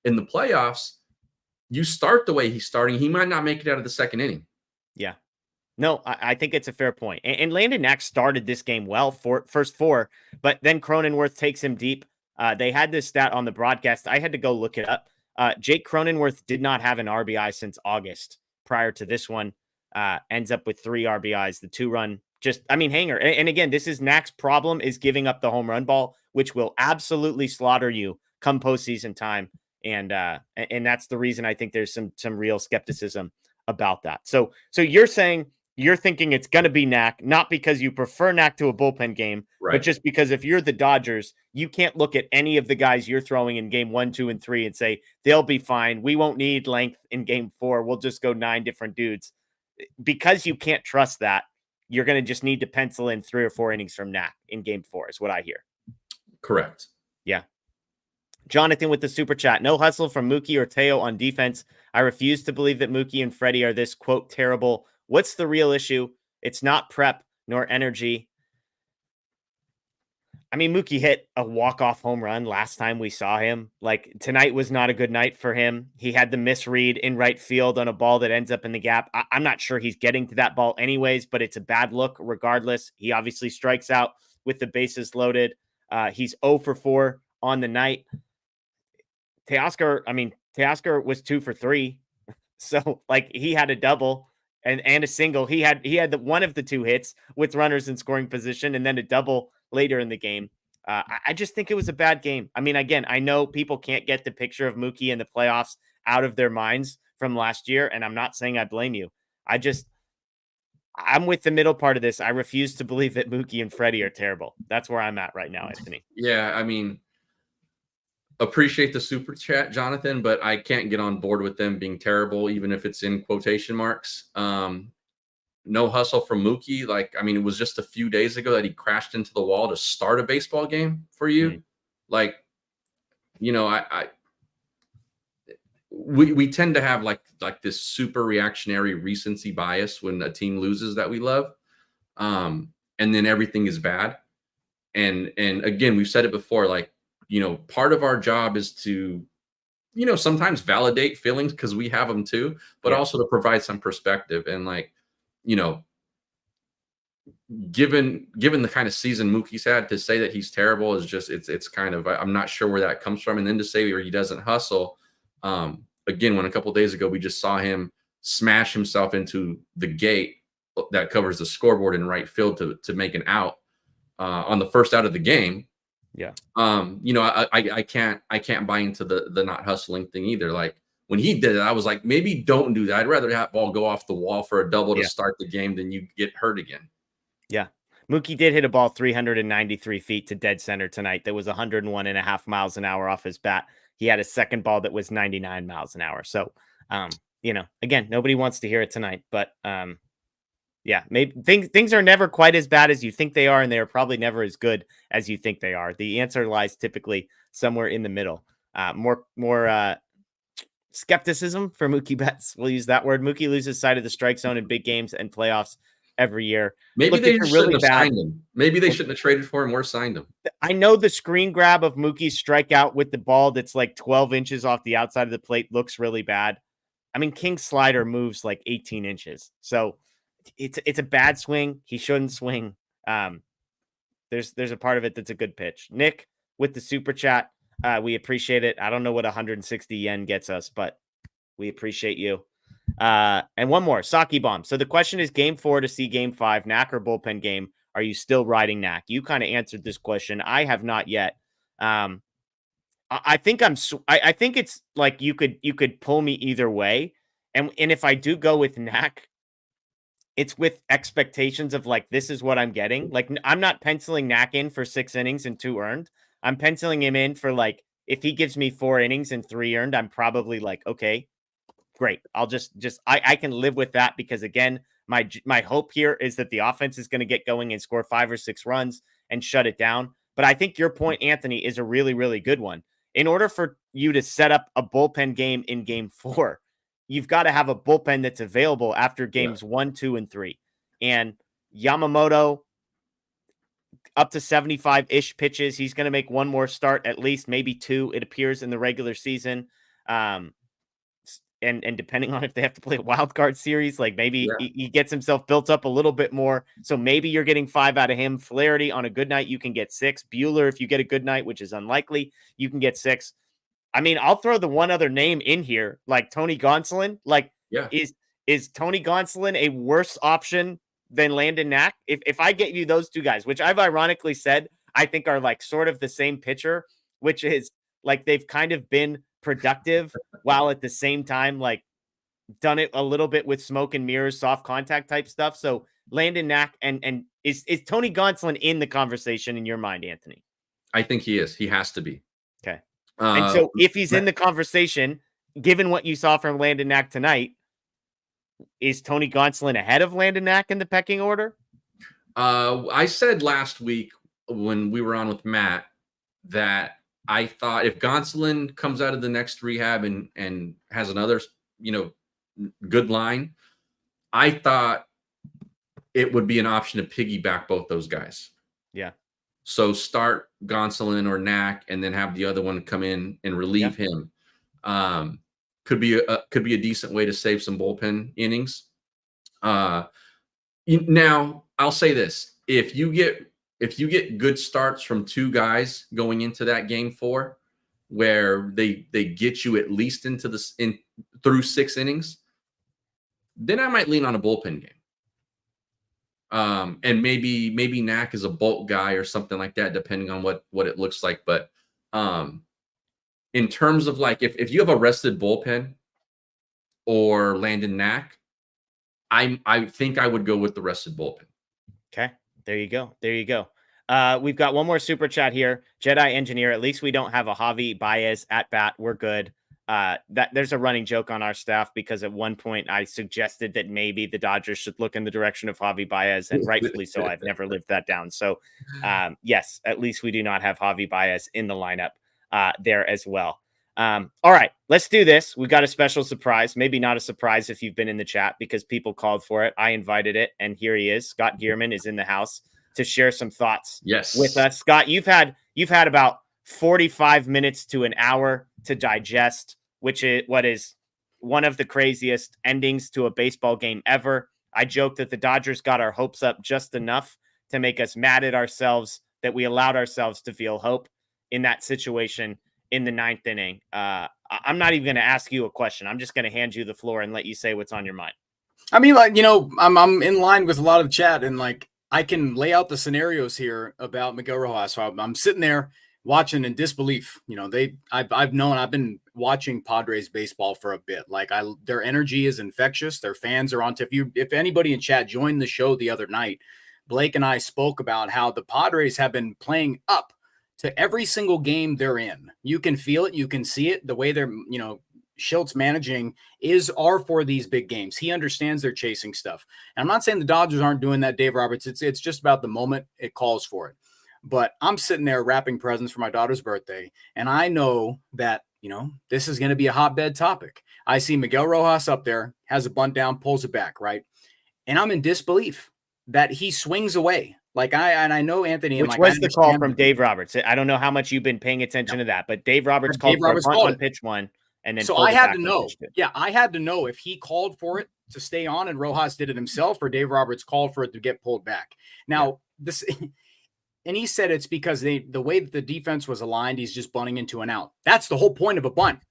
in the playoffs, you start the way he's starting. He might not make it out of the second inning. Yeah. No, I think it's a fair point. And Landon Knack started this game well for first 4, but then Cronenworth takes him deep. They had this stat on the broadcast. I had to go look it up. Jake Cronenworth did not have an RBI since August prior to this one. Ends up with 3 RBIs, the 2-run hanger. And again, this is Knack's problem, is giving up the home run ball, which will absolutely slaughter you come postseason time. And that's the reason I think there's some real skepticism about that. So you're saying you're thinking it's going to be Knack, not because you prefer Knack to a bullpen game, but just because if you're the Dodgers, you can't look at any of the guys you're throwing in game 1, 2, and 3 and say, they'll be fine. We won't need length in game 4. We'll just go 9 different dudes. Because you can't trust that, you're going to just need to pencil in 3 or 4 innings from Knack in game 4 is what I hear. Correct. Yeah. Jonathan with the super chat. No hustle from Mookie or Teo on defense. I refuse to believe that Mookie and Freddie are this, quote, terrible. What's the real issue? It's not prep nor energy. I mean, Mookie hit a walk-off home run last time we saw him. Like, tonight was not a good night for him. He had the misread in right field on a ball that ends up in the gap. I'm not sure he's getting to that ball anyways, but it's a bad look regardless. He obviously strikes out with the bases loaded. He's 0 for 4 on the night. Teoscar was 2 for 3. So, like, he had a double. and a single. He had one of the 2 hits with runners in scoring position, and then a double later in the game. I just think it was a bad game. I mean, again, I know people can't get the picture of Mookie in the playoffs out of their minds from last year, and I'm not saying I blame you. I'm with the middle part of this. I refuse to believe that Mookie and Freddie are terrible. That's where I'm at right now, Anthony. Yeah, I mean, appreciate the super chat, Jonathan, but I can't get on board with them being terrible, even if it's in quotation marks. No hustle from Mookie. Like, I mean, it was just a few days ago that he crashed into the wall to start a baseball game for you. Mm-hmm. Like, you know, we tend to have like this super reactionary recency bias when a team loses that we love. And then everything is bad. And again, we've said it before, like, you know, part of our job is to, you know, sometimes validate feelings because we have them too, but also to provide some perspective. And like, you know, given the kind of season Mookie's had, to say that he's terrible is just, it's kind of, I'm not sure where that comes from. And then to say where he doesn't hustle, again, when a couple of days ago, we just saw him smash himself into the gate that covers the scoreboard in right field to make an out on the first out of the game. Yeah. You know, I can't buy into the not hustling thing either. Like, when he did it, I was like, maybe don't do that. I'd rather have ball go off the wall for a double to start the game than you get hurt again. Yeah. Mookie did hit a ball 393 feet to dead center tonight. That was 101.5 miles an hour off his bat. He had a second ball that was 99 miles an hour. So, you know, again, nobody wants to hear it tonight, but, yeah, maybe things are never quite as bad as you think they are, and they are probably never as good as you think they are. The answer lies typically somewhere in the middle. More skepticism for Mookie Betts. We'll use that word. Mookie loses sight of the strike zone in big games and playoffs every year. Maybe they shouldn't have signed him. Maybe they shouldn't have traded for him or signed him. I know the screen grab of Mookie's strikeout with the ball that's like 12 inches off the outside of the plate looks really bad. I mean, King's slider moves like 18 inches. So it's a bad swing. He shouldn't swing. There's a part of it that's a good pitch. Nick with the super chat. We appreciate it. I don't know what 160 yen gets us, but we appreciate you. And one more, Saki Bomb. So the question is Game 4 to see Game 5, Knack or bullpen game. Are you still riding Knack? You kind of answered this question. I have not yet. I think I think it's like you could pull me either way. And if I do go with Knack, it's with expectations of like, this is what I'm getting. Like, I'm not penciling Knack in for 6 innings and 2 earned. I'm penciling him in for like, if he gives me 4 innings and 3 earned, I'm probably like, okay, great. I'll I can live with that because again, my hope here is that the offense is going to get going and score 5 or 6 runs and shut it down. But I think your point, Anthony, is a really, really good one. In order for you to set up a bullpen game in Game 4, you've got to have a bullpen that's available after games 1, 2, and 3. And Yamamoto, up to 75-ish pitches. He's going to make one more start, at least, maybe 2, it appears, in the regular season. And depending on if they have to play a wild card series, like maybe he gets himself built up a little bit more. So maybe you're getting 5 out of him. Flaherty, on a good night, you can get 6. Buehler, if you get a good night, which is unlikely, you can get 6. I mean, I'll throw the one other name in here, like Tony Gonsolin. Like, is Tony Gonsolin a worse option than Landon Knack? If I get you those 2 guys, which I've ironically said I think are like sort of the same pitcher, which is like they've kind of been productive while at the same time like done it a little bit with smoke and mirrors, soft contact type stuff. So Landon Knack and is Tony Gonsolin in the conversation in your mind, Anthony? I think he is. He has to be. Okay. And so if he's in the conversation, given what you saw from Landon Knack tonight, is Tony Gonsolin ahead of Landon Knack in the pecking order? I said last week when we were on with Matt that I thought if Gonsolin comes out of the next rehab and has another, good line, I thought it would be an option to piggyback both those guys. Yeah. So start Gonsolin or Knack and then have the other one come in and relieve him. Could be a decent way to save some bullpen innings. Now I'll say this: if you get good starts from 2 guys going into that Game 4, where they get you at least into through 6 innings, then I might lean on a bullpen game. And maybe Knack is a bulk guy or something like that, depending on what it looks like. But in terms of like, if you have a rested bullpen or Landon Knack, I think I would go with the rested bullpen. Okay, there you go. There you go. We've got one more super chat here. Jedi Engineer. At least we don't have a Javi Baez at bat. We're good. That there's a running joke on our staff because at one point I suggested that maybe the Dodgers should look in the direction of Javi Baez, and rightfully so. I've never lived that down. So, yes, at least we do not have Javi Baez in the lineup there as well. All right, let's do this. We got a special surprise. Maybe not a surprise if you've been in the chat because people called for it. I invited it, and here he is. Scott Gearman is in the house to share some thoughts with us. Scott, you've had about 45 minutes to an hour to digest, which is what is one of the craziest endings to a baseball game ever. I joke that the Dodgers got our hopes up just enough to make us mad at ourselves that we allowed ourselves to feel hope in that situation in the ninth inning. I'm not even going to ask you a question. I'm just going to hand you the floor and let you say what's on your mind. I mean, like, I'm in line with a lot of chat, and like I can lay out the scenarios here about Miguel Rojas. So I'm sitting there watching in disbelief. I've been watching Padres baseball for a bit. Like their energy is infectious. Their fans are on. If anybody in chat joined the show the other night, Blake and I spoke about how the Padres have been playing up to every single game they're in. You can feel it. You can see it. The way they're, Schiltz managing are for these big games. He understands they're chasing stuff. And I'm not saying the Dodgers aren't doing that, Dave Roberts. It's just about the moment it calls for it. But I'm sitting there wrapping presents for my daughter's birthday, and I know that, this is going to be a hotbed topic. I see Miguel Rojas up there, has a bunt down, pulls it back, right? And I'm in disbelief that he swings away. Like I know Anthony. Which was the call from Dave Roberts. I don't know how much you've been paying attention to that, but Dave Roberts called for a bunt on pitch one. And then so I had to know. Yeah, I had to know if he called for it to stay on and Rojas did it himself, or Dave Roberts called for it to get pulled back. Now, this, and he said it's because the way that the defense was aligned, he's just bunting into an out. That's the whole point of a bunt.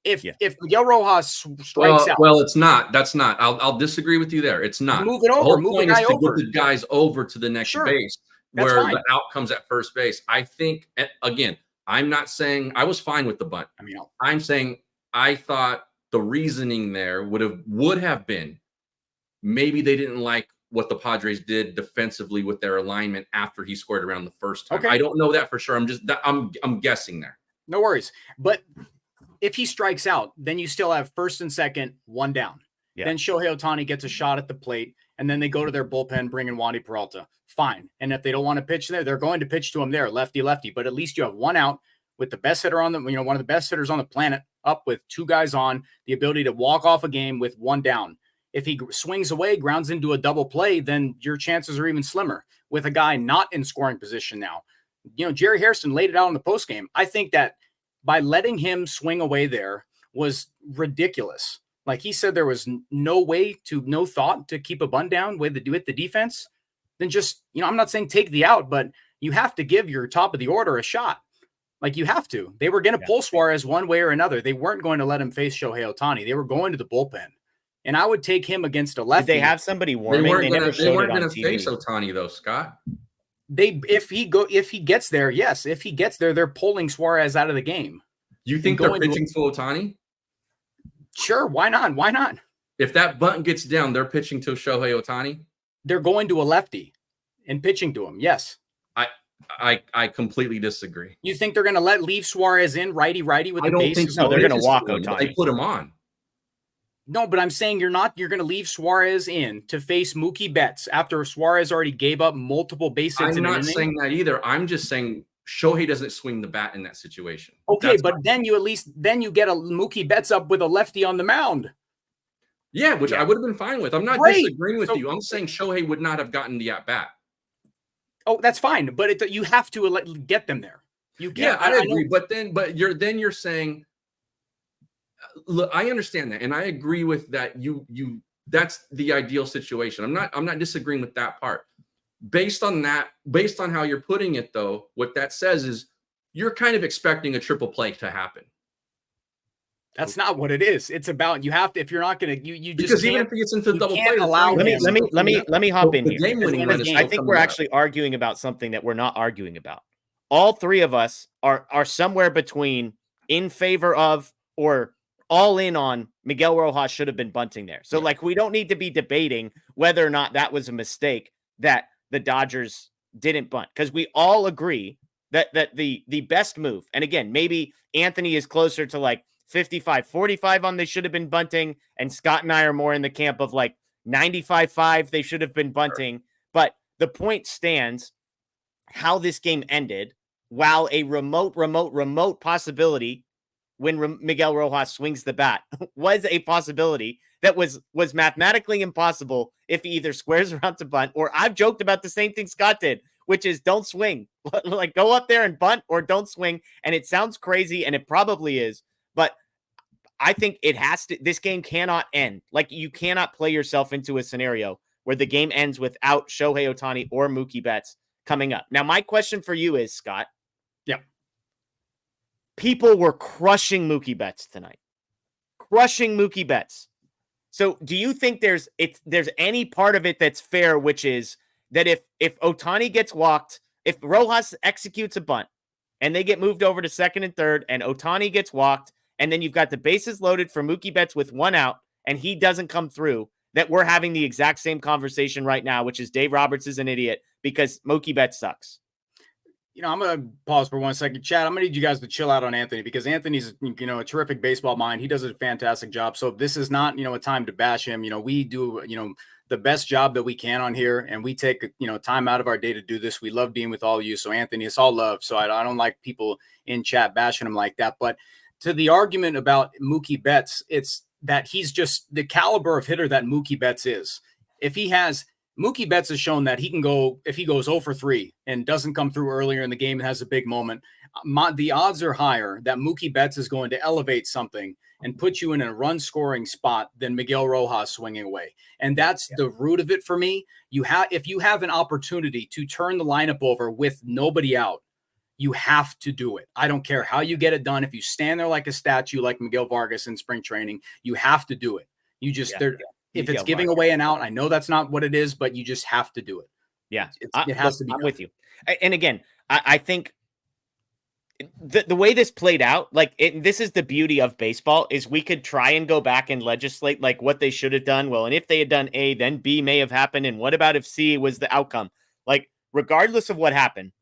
If Miguel Rojas strikes out, well, it's not. That's not. I'll disagree with you there. It's not. Move it over. The whole move point the guy is to over. get the guys over to the next base where the out comes at first base. I think, again, I'm not saying I was fine with the bunt. I'm saying I thought the reasoning there would have been maybe they didn't like what the Padres did defensively with their alignment after he scored around the first time. Okay. I don't know that for sure. I'm guessing there. No worries. But if he strikes out, then you still have first and second, one down. Yeah. Then Shohei Ohtani gets a shot at the plate, and then they go to their bullpen, bring in Wandy Peralta. Fine. And if they don't want to pitch there, they're going to pitch to him there, lefty. But at least you have one out with the best hitter on the, one of the best hitters on the planet, up with two guys on, the ability to walk off a game with one down. If he swings away, grounds into a double play, then your chances are even slimmer with a guy not in scoring position now. Jerry Harrison laid it out in the postgame. I think that by letting him swing away there was ridiculous. Like he said, there was no thought to keep a bunt down with the defense. Then just, I'm not saying take the out, but you have to give your top of the order a shot. Like you have to. They were going to pull Suarez one way or another. They weren't going to let him face Shohei Ohtani. They were going to the bullpen. And I would take him against a lefty. Did they have somebody warming? They weren't going to face Ohtani though, Scott. If he gets there, yes. If he gets there, they're pulling Suarez out of the game. You think they're pitching to Ohtani? Sure. Why not? Why not? If that button gets down, they're pitching to Shohei Ohtani? They're going to a lefty and pitching to him. Yes. I completely disagree. You think they're going to leave Suarez in righty with the bases? No, they're going to walk Ohtani. They put him on. No, but I'm saying you're going to leave Suarez in to face Mookie Betts after Suarez already gave up multiple base hits. I'm not saying that either. I'm just saying Shohei doesn't swing the bat in that situation. Okay, but then you get a Mookie Betts up with a lefty on the mound. Yeah, which I would have been fine with. I'm not disagreeing with you. I'm saying Shohei would not have gotten the at bat. Oh, that's fine, but you have to get them there. I agree. But you're saying. Look, I understand that, and I agree with that. That's the ideal situation. I'm not disagreeing with that part. Based on how you're putting it, though, what that says is you're kind of expecting a triple play to happen. That's not what it is. It's about you have to if you're not going to you just because even if he gets into double play, allow let me hop in here. Game winning run is I think we're actually arguing about something that we're not arguing about. All three of us are somewhere between in favor of or all in on Miguel Rojas should have been bunting there. So like we don't need to be debating whether or not that was a mistake that the Dodgers didn't bunt, because we all agree that the best move, and again, maybe Anthony is closer to like 55-45 on they should have been bunting, and Scott and I are more in the camp of like 95-5 they should have been bunting. But the point stands, how this game ended, while a remote possibility when Miguel Rojas swings the bat was a possibility that was mathematically impossible if he either squares around to bunt, or I've joked about the same thing Scott did, which is don't swing. Like go up there and bunt or don't swing. And it sounds crazy, and it probably is, but I think it has to. This game cannot end. Like you cannot play yourself into a scenario where the game ends without Shohei Ohtani or Mookie Betts coming up. Now, my question for you is, Scott. Yeah. People were crushing Mookie Betts tonight. Crushing Mookie Betts. So do you think there's any part of it that's fair, which is that if Ohtani gets walked, if Rojas executes a bunt and they get moved over to second and third and Ohtani gets walked, and then you've got the bases loaded for Mookie Betts with one out and he doesn't come through, that we're having the exact same conversation right now, which is Dave Roberts is an idiot because Mookie Betts sucks? I'm going to pause for 1 second. Chad, I'm going to need you guys to chill out on Anthony, because Anthony's, a terrific baseball mind. He does a fantastic job. So this is not, a time to bash him. We do, the best job that we can on here, and we take, time out of our day to do this. We love being with all of you. So Anthony, it's all love. So I don't like people in chat bashing him like that. But to the argument about Mookie Betts, it's that he's just the caliber of hitter that Mookie Betts is. Mookie Betts has shown that he can go, if he goes 0 for 3 and doesn't come through earlier in the game and has a big moment, the odds are higher that Mookie Betts is going to elevate something and put you in a run-scoring spot than Miguel Rojas swinging away. And that's the root of it for me. If you have an opportunity to turn the lineup over with nobody out, you have to do it. I don't care how you get it done. If you stand there like a statue, like Miguel Vargas in spring training, you have to do it. You just if it's giving away an out, I know that's not what it is, but you just have to do it. Yeah, it has to be. I'm with you. And again, I think the way this played out, this is the beauty of baseball, is we could try and go back and legislate like what they should have done. Well, and if they had done A, then B may have happened. And what about if C was the outcome? Like, regardless of what happened,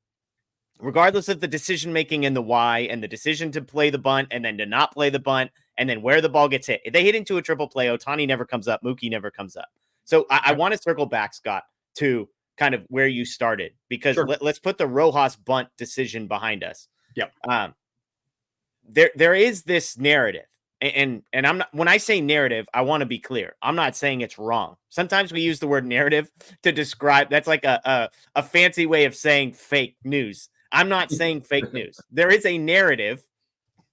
regardless of the decision-making and the why and the decision to play the bunt and then to not play the bunt and then where the ball gets hit, if they hit into a triple play, Ohtani never comes up, Mookie never comes up. So I want to circle back, Scott, to kind of where you started, because let's put the Rojas bunt decision behind us. Yep. There is this narrative, and I'm not, when I say narrative, I want to be clear. I'm not saying it's wrong. Sometimes we use the word narrative to describe, that's like a fancy way of saying fake news. I'm not saying fake news. There is a narrative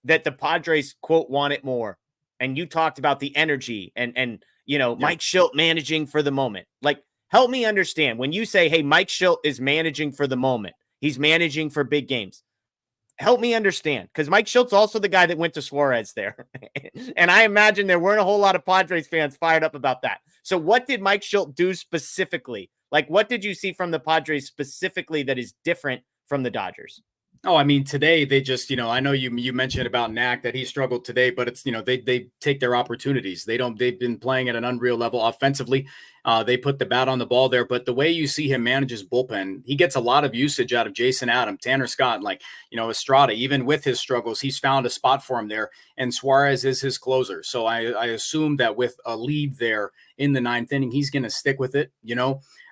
that the Padres, quote, want it more. And you talked about the energy and Mike Shildt managing for the moment. Like, help me understand when you say, hey, Mike Shildt is managing for the moment. He's managing for big games. Help me understand, because Mike Shilt's also the guy that went to Suarez there. And I imagine there weren't a whole lot of Padres fans fired up about that. So what did Mike Shildt do specifically? Like, what did you see from the Padres specifically that is different from the Dodgers? Oh, I mean, today they just, I know you mentioned about Knack that he struggled today, but it's, they take their opportunities. They've been playing at an unreal level offensively. They put the bat on the ball there, but the way you see him manage his bullpen, he gets a lot of usage out of Jason Adam, Tanner Scott, Estrada. Even with his struggles, he's found a spot for him there, and Suarez is his closer. So I assume that with a lead there in the ninth inning, he's going to stick with it,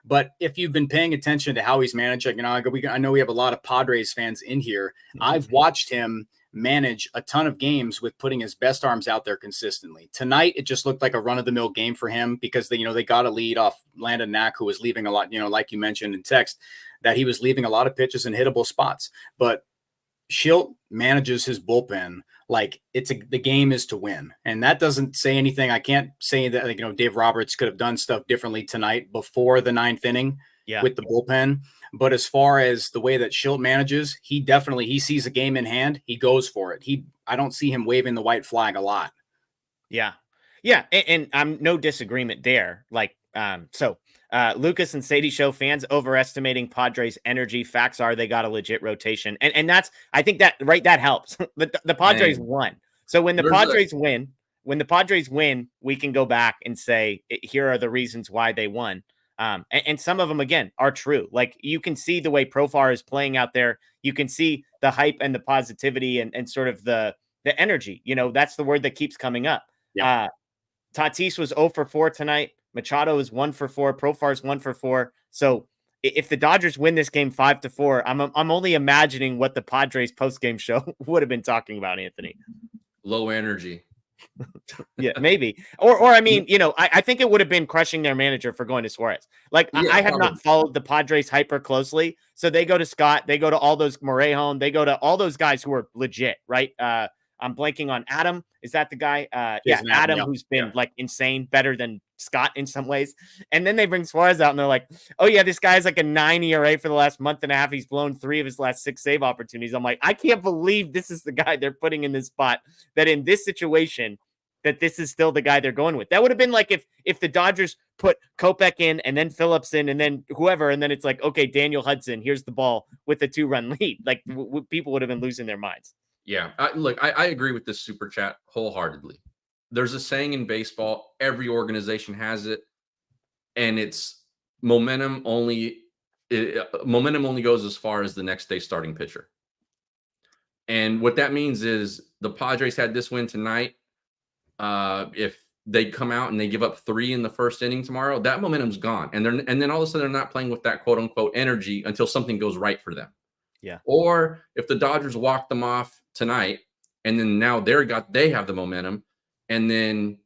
But if you've been paying attention to how he's managing, I know we have a lot of Padres fans in here. Mm-hmm. I've watched him manage a ton of games with putting his best arms out there consistently. Tonight, it just looked like a run-of-the-mill game for him because they got a lead off Landon Knack, who was leaving a lot, like you mentioned in text, that he was leaving a lot of pitches in hittable spots. But Shildt manages his bullpen like the game is to win. And that doesn't say anything. I can't say that, Dave Roberts could have done stuff differently tonight before the ninth inning with the bullpen. But as far as the way that Shildt manages, he sees a game in hand. He goes for it. I don't see him waving the white flag a lot. Yeah. Yeah. And I'm no disagreement there. Like, Lucas and Sadie Show fans overestimating Padres energy. Facts are they got a legit rotation. And that's, I think that, right, that helps. The Padres won. So when the Padres win, we can go back and say, here are the reasons why they won. And some of them, again, are true. Like, you can see the way Profar is playing out there. You can see the hype and the positivity and sort of the energy. That's the word that keeps coming up. Yeah. Tatis was 0 for 4 tonight. Machado is 1 for 4. Profar's 1 for 4. So if the Dodgers win this game 5-4, I'm only imagining what the Padres postgame show would have been talking about, Anthony. Low energy. Yeah, maybe. Or I mean, I think it would have been crushing their manager for going to Suarez. Like, yeah, I have not followed the Padres hyper closely. So they go to Scott, they go to all those Morejon, they go to all those guys who are legit, right? I'm blanking on Adam. Is that the guy? Yeah, Adam, who's been like insane, better than Scott in some ways. And then they bring Suarez out and they're like, oh yeah, this guy's like a 9 ERA for the last month and a half. He's blown 3 of his last 6 save opportunities. I'm like, I can't believe this is the guy they're putting in this spot, that in this situation, that this is still the guy they're going with. That would have been like if the Dodgers put Kopech in and then Phillips in and then whoever, and then it's like, okay, Daniel Hudson, here's the ball with the 2-run lead. Like, people would have been losing their minds. Yeah, I agree with this super chat wholeheartedly. There's a saying in baseball, every organization has it, and it's momentum only goes as far as the next day starting pitcher. And what that means is the Padres had this win tonight. If they come out and they give up 3 in the first inning tomorrow, that momentum's gone. And then all of a sudden they're not playing with that quote unquote energy until something goes right for them. Yeah. Or if the Dodgers walk them off tonight, and then now they have the momentum, and then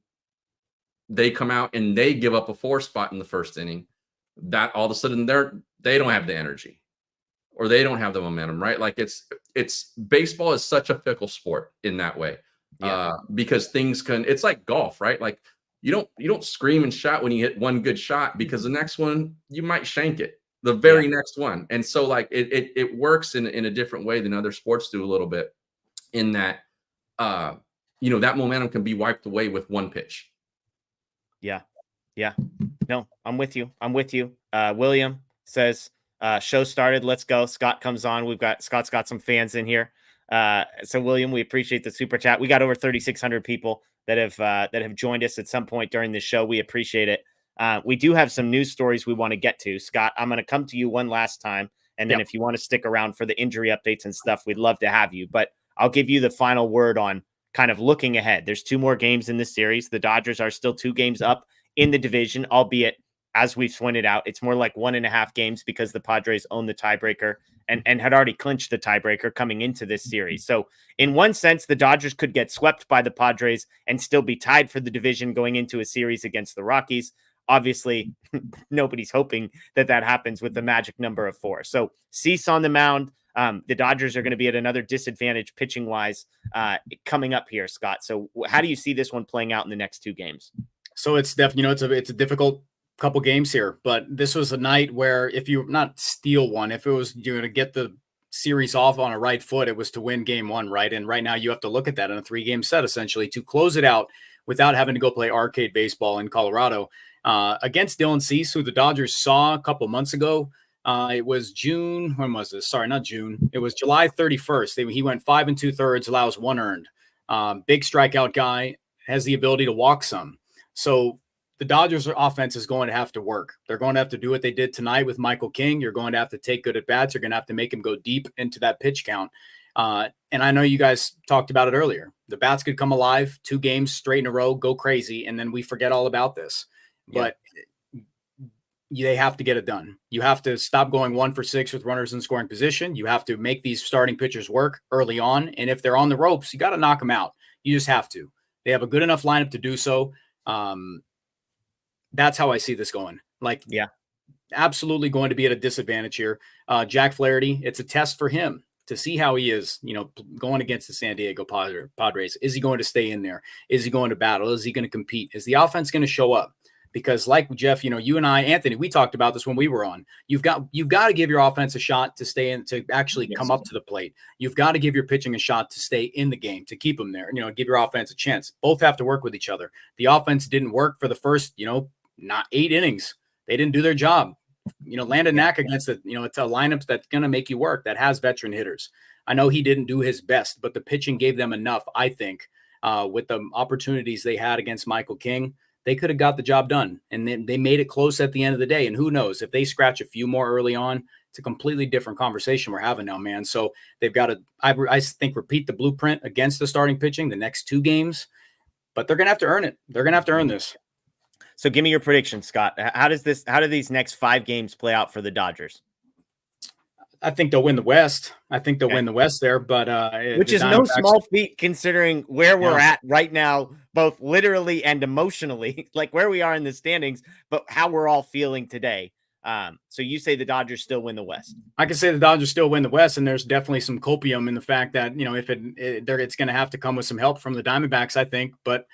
they come out and they give up a 4 spot in the first inning, that all of a sudden they don't have the energy, or they don't have the momentum, right? Like, it's baseball is such a fickle sport in that way. Yeah. Because it's like golf, right? Like, you don't scream and shout when you hit one good shot, because the next one you might shank it, the very next one. And so, like, it works in a different way than other sports do a little bit, in that that momentum can be wiped away with one pitch. Yeah. No, I'm with you. William says, show started. Let's go. Scott comes on. Scott's got some fans in here. So William, we appreciate the super chat. We got over 3,600 people that have joined us at some point during this show. We appreciate it. We do have some news stories we want to get to. Scott, I'm going to come to you one last time. And then if you want to stick around for the injury updates and stuff, we'd love to have you. But I'll give you the final word on kind of looking ahead. There's 2 more games in this series. The Dodgers are still 2 games up in the division, albeit, as we've pointed out, it's more like 1.5 games because the Padres own the tiebreaker and had already clinched the tiebreaker coming into this series. So in one sense, the Dodgers could get swept by the Padres and still be tied for the division going into a series against the Rockies. Obviously, nobody's hoping that happens with the magic number of 4. So Cease on the mound. The Dodgers are going to be at another disadvantage pitching wise coming up here, Scott. So how do you see this one playing out in the next 2 games? So it's definitely, it's a difficult couple games here, but this was a night where if you not steal one, if it was to get the series off on a right foot, it was to win game 1, right? And right now you have to look at that in a 3-game set, essentially, to close it out without having to go play arcade baseball in Colorado against Dylan Cease, who the Dodgers saw a couple months ago. It was June. When was this? Sorry, not June. It was July 31st. He went 5 2/3, allows 1 earned. Big strikeout guy, has the ability to walk some. So the Dodgers' offense is going to have to work. They're going to have to do what they did tonight with Michael King. You're going to have to take good at bats. You're going to have to make him go deep into that pitch count. And I know you guys talked about it earlier. The bats could come alive 2 games straight in a row, go crazy, and then we forget all about this. Yeah. But they have to get it done. You have to stop going 1 for 6 with runners in scoring position. You have to make these starting pitchers work early on. And if they're on the ropes, you got to knock them out. You just have to. They have a good enough lineup to do so. That's how I see this going. Like, absolutely going to be at a disadvantage here. Jack Flaherty, it's a test for him to see how he is, going against the San Diego Padres. Is he going to stay in there? Is he going to battle? Is he going to compete? Is the offense going to show up? because like Jeff, you and I, Anthony, we talked about this when we were on. You've got to give your offense a shot to stay in, to actually come up to the plate. You've got to give your pitching a shot to stay in the game, to keep them there, give your offense a chance. Both have to work with each other. The offense didn't work for the first, not 8 innings. They didn't do their job. Landon Knack against it's a lineup that's going to make you work, that has veteran hitters. I know he didn't do his best, but the pitching gave them enough, I think, with the opportunities they had against Michael King. They could have got the job done, and then they made it close at the end of the day. And who knows, if they scratch a few more early on, it's a completely different conversation we're having now, man. So they've got to, I think, repeat the blueprint against the starting pitching the next 2 games, but they're going to have to earn it. They're going to have to earn this. So give me your prediction, Scott. How do these next 5 games play out for the Dodgers? I think they'll win the West. I think they'll win the West there, but which is no small feat considering where we're at right now, both literally and emotionally, like where we are in the standings, but how we're all feeling today. So you say the Dodgers still win the West? I can say the Dodgers still win the West, and there's definitely some copium in the fact that if it's going to have to come with some help from the Diamondbacks, I think. But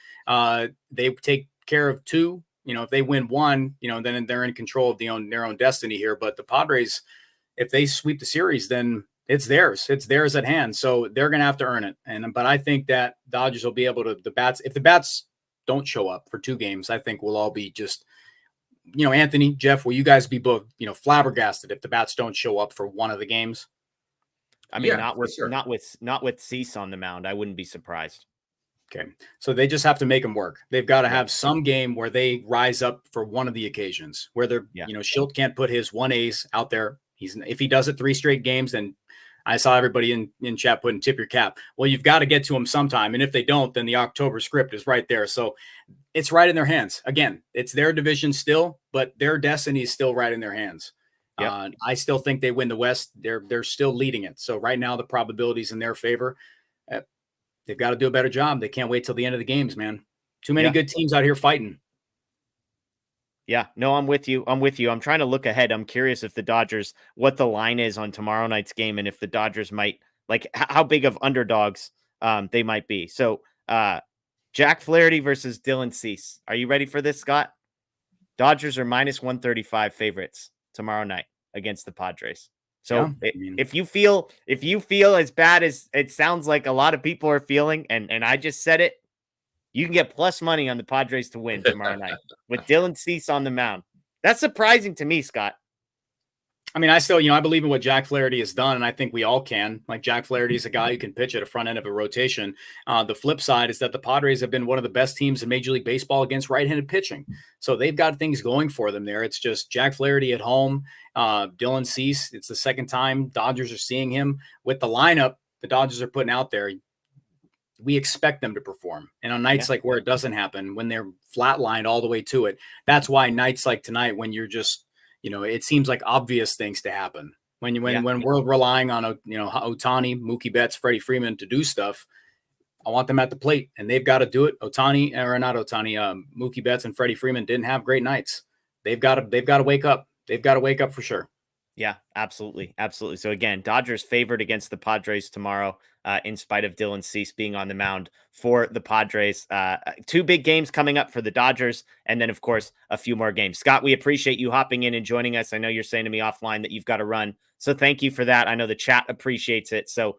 they take care of 2. If they win 1, then they're in control of their own destiny here. But the Padres, if they sweep the series, then it's theirs. It's theirs at hand. So they're going to have to earn it. But I think that Dodgers will be able to, if the bats don't show up for 2 games, I think we'll all be just, Anthony, Jeff, will you guys be both, flabbergasted if the bats don't show up for one of the games? I mean, not with Cease on the mound. I wouldn't be surprised. Okay. So they just have to make them work. They've got to have some game where they rise up for one of the occasions where they're, Schilt can't put his 1 ace out there. If he does it 3 straight games, then I saw everybody in chat putting tip your cap. Well, you've got to get to them sometime. And if they don't, then the October script is right there. So it's right in their hands. Again, it's their division still, but their destiny is still right in their hands. Yep. I still think they win the West. They're still leading it. So right now the probability's in their favor. They've got to do a better job. They can't wait till the end of the games, man. Too many good teams out here fighting. Yeah, no, I'm with you. I'm trying to look ahead. I'm curious if the Dodgers, what the line is on tomorrow night's game, and if the Dodgers might, like, how big of underdogs they might be. So Jack Flaherty versus Dylan Cease. Are you ready for this, Scott? Dodgers are minus 135 favorites tomorrow night against the Padres. So if you feel as bad as it sounds like a lot of people are feeling, and I just said it, you can get plus money on the Padres to win tomorrow night with Dylan Cease on the mound. That's surprising to me, Scott. I mean, I still, I believe in what Jack Flaherty has done, and I think we all can. Like, Jack Flaherty is a guy who can pitch at a front end of a rotation. The flip side is that the Padres have been one of the best teams in Major League Baseball against right-handed pitching. So they've got things going for them there. It's just Jack Flaherty at home, Dylan Cease. It's the second time Dodgers are seeing him with the lineup the Dodgers are putting out there. We expect them to perform. And on nights like where it doesn't happen, when they're flatlined all the way to it, that's why nights like tonight, when you're just, it seems like obvious things to happen. When we're relying on, Ohtani, Mookie Betts, Freddie Freeman to do stuff, I want them at the plate, and they've got to do it. Mookie Betts and Freddie Freeman didn't have great nights. They've got to wake up. They've got to wake up for sure. Yeah, absolutely. Absolutely. So again, Dodgers favored against the Padres tomorrow, in spite of Dylan Cease being on the mound for the Padres. 2 big games coming up for the Dodgers, and then, of course, a few more games. Scott, we appreciate you hopping in and joining us. I know you're saying to me offline that you've got to run, so thank you for that. I know the chat appreciates it. So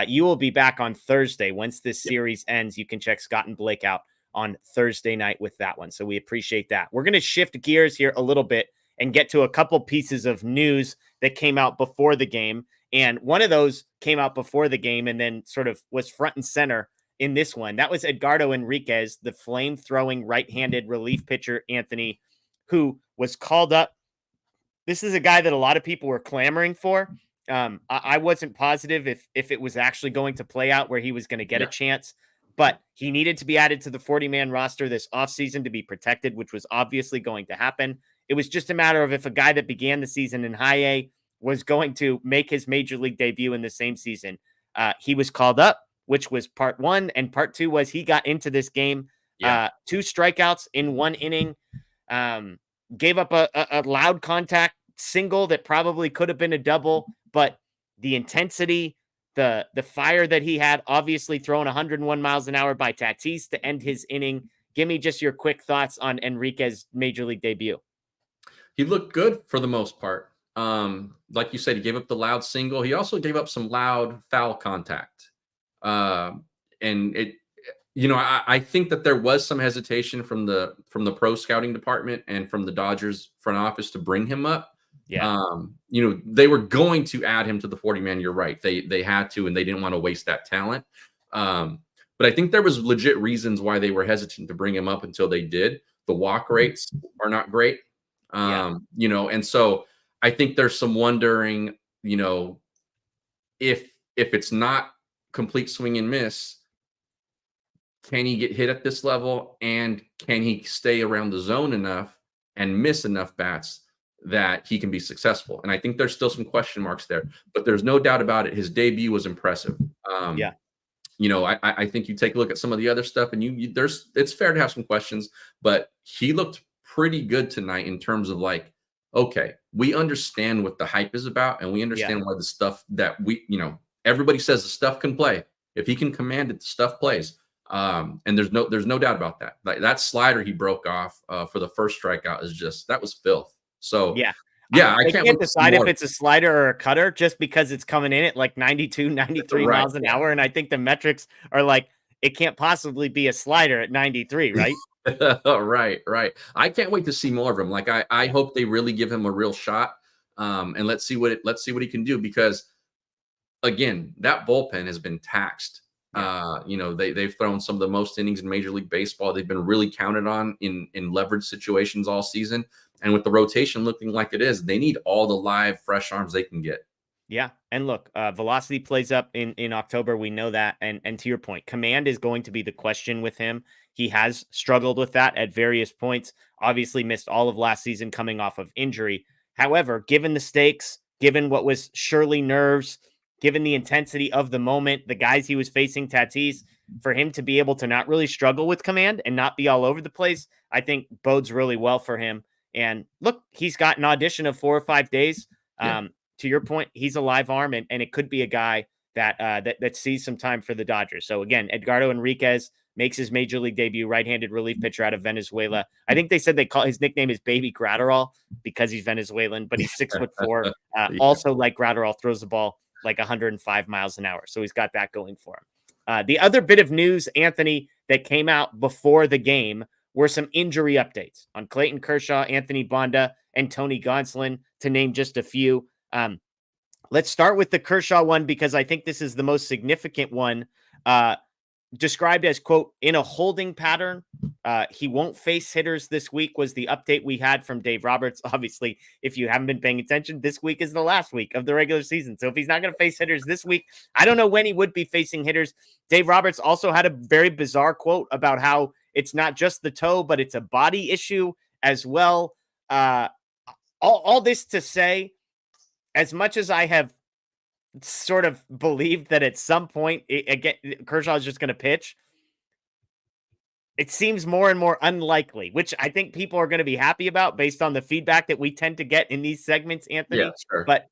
you will be back on Thursday. Once this series ends, you can check Scott and Blake out on Thursday night with that one. So we appreciate that. We're going to shift gears here a little bit and get to a couple pieces of news that came out before the game. And one of those came out before the game and then sort of was front and center in this one. That was Edgardo Enriquez, the flame-throwing right-handed relief pitcher, Anthony, who was called up. This is a guy that a lot of people were clamoring for. I wasn't positive if it was actually going to play out where he was going to get a chance, but he needed to be added to the 40-man roster this offseason to be protected, which was obviously going to happen. It was just a matter of if a guy that began the season in high A was going to make his major league debut in the same season. He was called up, which was part 1. And part 2 was he got into this game, 2 strikeouts in 1 inning, gave up a loud contact single that probably could have been a double, but the intensity, the fire that he had, obviously thrown 101 miles an hour by Tatis to end his inning, give me just your quick thoughts on Enriquez's major league debut. He looked good for the most part. Like you said, he gave up the loud single. He also gave up some loud foul contact. And it, I think that there was some hesitation from the pro scouting department and from the Dodgers front office to bring him up. Yeah. They were going to add him to the 40-man. You're right. They had to, and they didn't want to waste that talent. But I think there was legit reasons why they were hesitant to bring him up until they did. The walk rates are not great. And so I think there's some wondering, if it's not complete swing and miss, can he get hit at this level, and can he stay around the zone enough and miss enough bats that he can be successful? And I think there's still some question marks there, but there's no doubt about it. His debut was impressive. I think you take a look at some of the other stuff, and it's fair to have some questions, but he looked pretty good tonight in terms of like, okay, we understand what the hype is about, and we understand why the stuff that everybody says the stuff can play. If he can command it, the stuff plays. And there's no doubt about that. Like that slider he broke off for the first strikeout that was filth. So I can't decide if it's a slider or a cutter just because it's coming in at like 92, 93 miles an hour. And I think the metrics are like, it can't possibly be a slider at 93, right? Right. I can't wait to see more of him. Like I hope they really give him a real shot. And let's see what he can do, because again, that bullpen has been taxed. They've thrown some of the most innings in Major League Baseball. They've been really counted on in leverage situations all season. And with the rotation looking like it is, they need all the live, fresh arms they can get. Yeah. And look, velocity plays up in October. We know that. And to your point, command is going to be the question with him. He has struggled with that at various points, obviously missed all of last season coming off of injury. However, given the stakes, given what was surely nerves, given the intensity of the moment, the guys he was facing, Tatis, for him to be able to not really struggle with command and not be all over the place, I think bodes really well for him. And look, he's got an audition of 4 or 5 days. To your point, he's a live arm, and it could be a guy that sees some time for the Dodgers. So again, Edgardo Enriquez makes his major league debut, right-handed relief pitcher out of Venezuela. I think they said his nickname is Baby Gratterall because he's Venezuelan, but he's 6'4". Also, like Gratterall, throws the ball like 105 miles an hour. So he's got that going for him. The other bit of news, Anthony, that came out before the game were some injury updates on Clayton Kershaw, Anthony Bonda, and Tony Gonsolin, to name just a few. Let's start with the Kershaw one, because I think this is the most significant one. Described as, quote, in a holding pattern. He won't face hitters this week was the update we had from Dave Roberts. Obviously, if you haven't been paying attention, this week is the last week of the regular season. So if he's not going to face hitters this week, I don't know when he would be facing hitters. Dave Roberts also had a very bizarre quote about how it's not just the toe, but it's a body issue as well. All this to say, as much as I have sort of believed that at some point, Kershaw is just going to pitch, it seems more and more unlikely, which I think people are going to be happy about based on the feedback that we tend to get in these segments, Anthony. Yeah, sure. But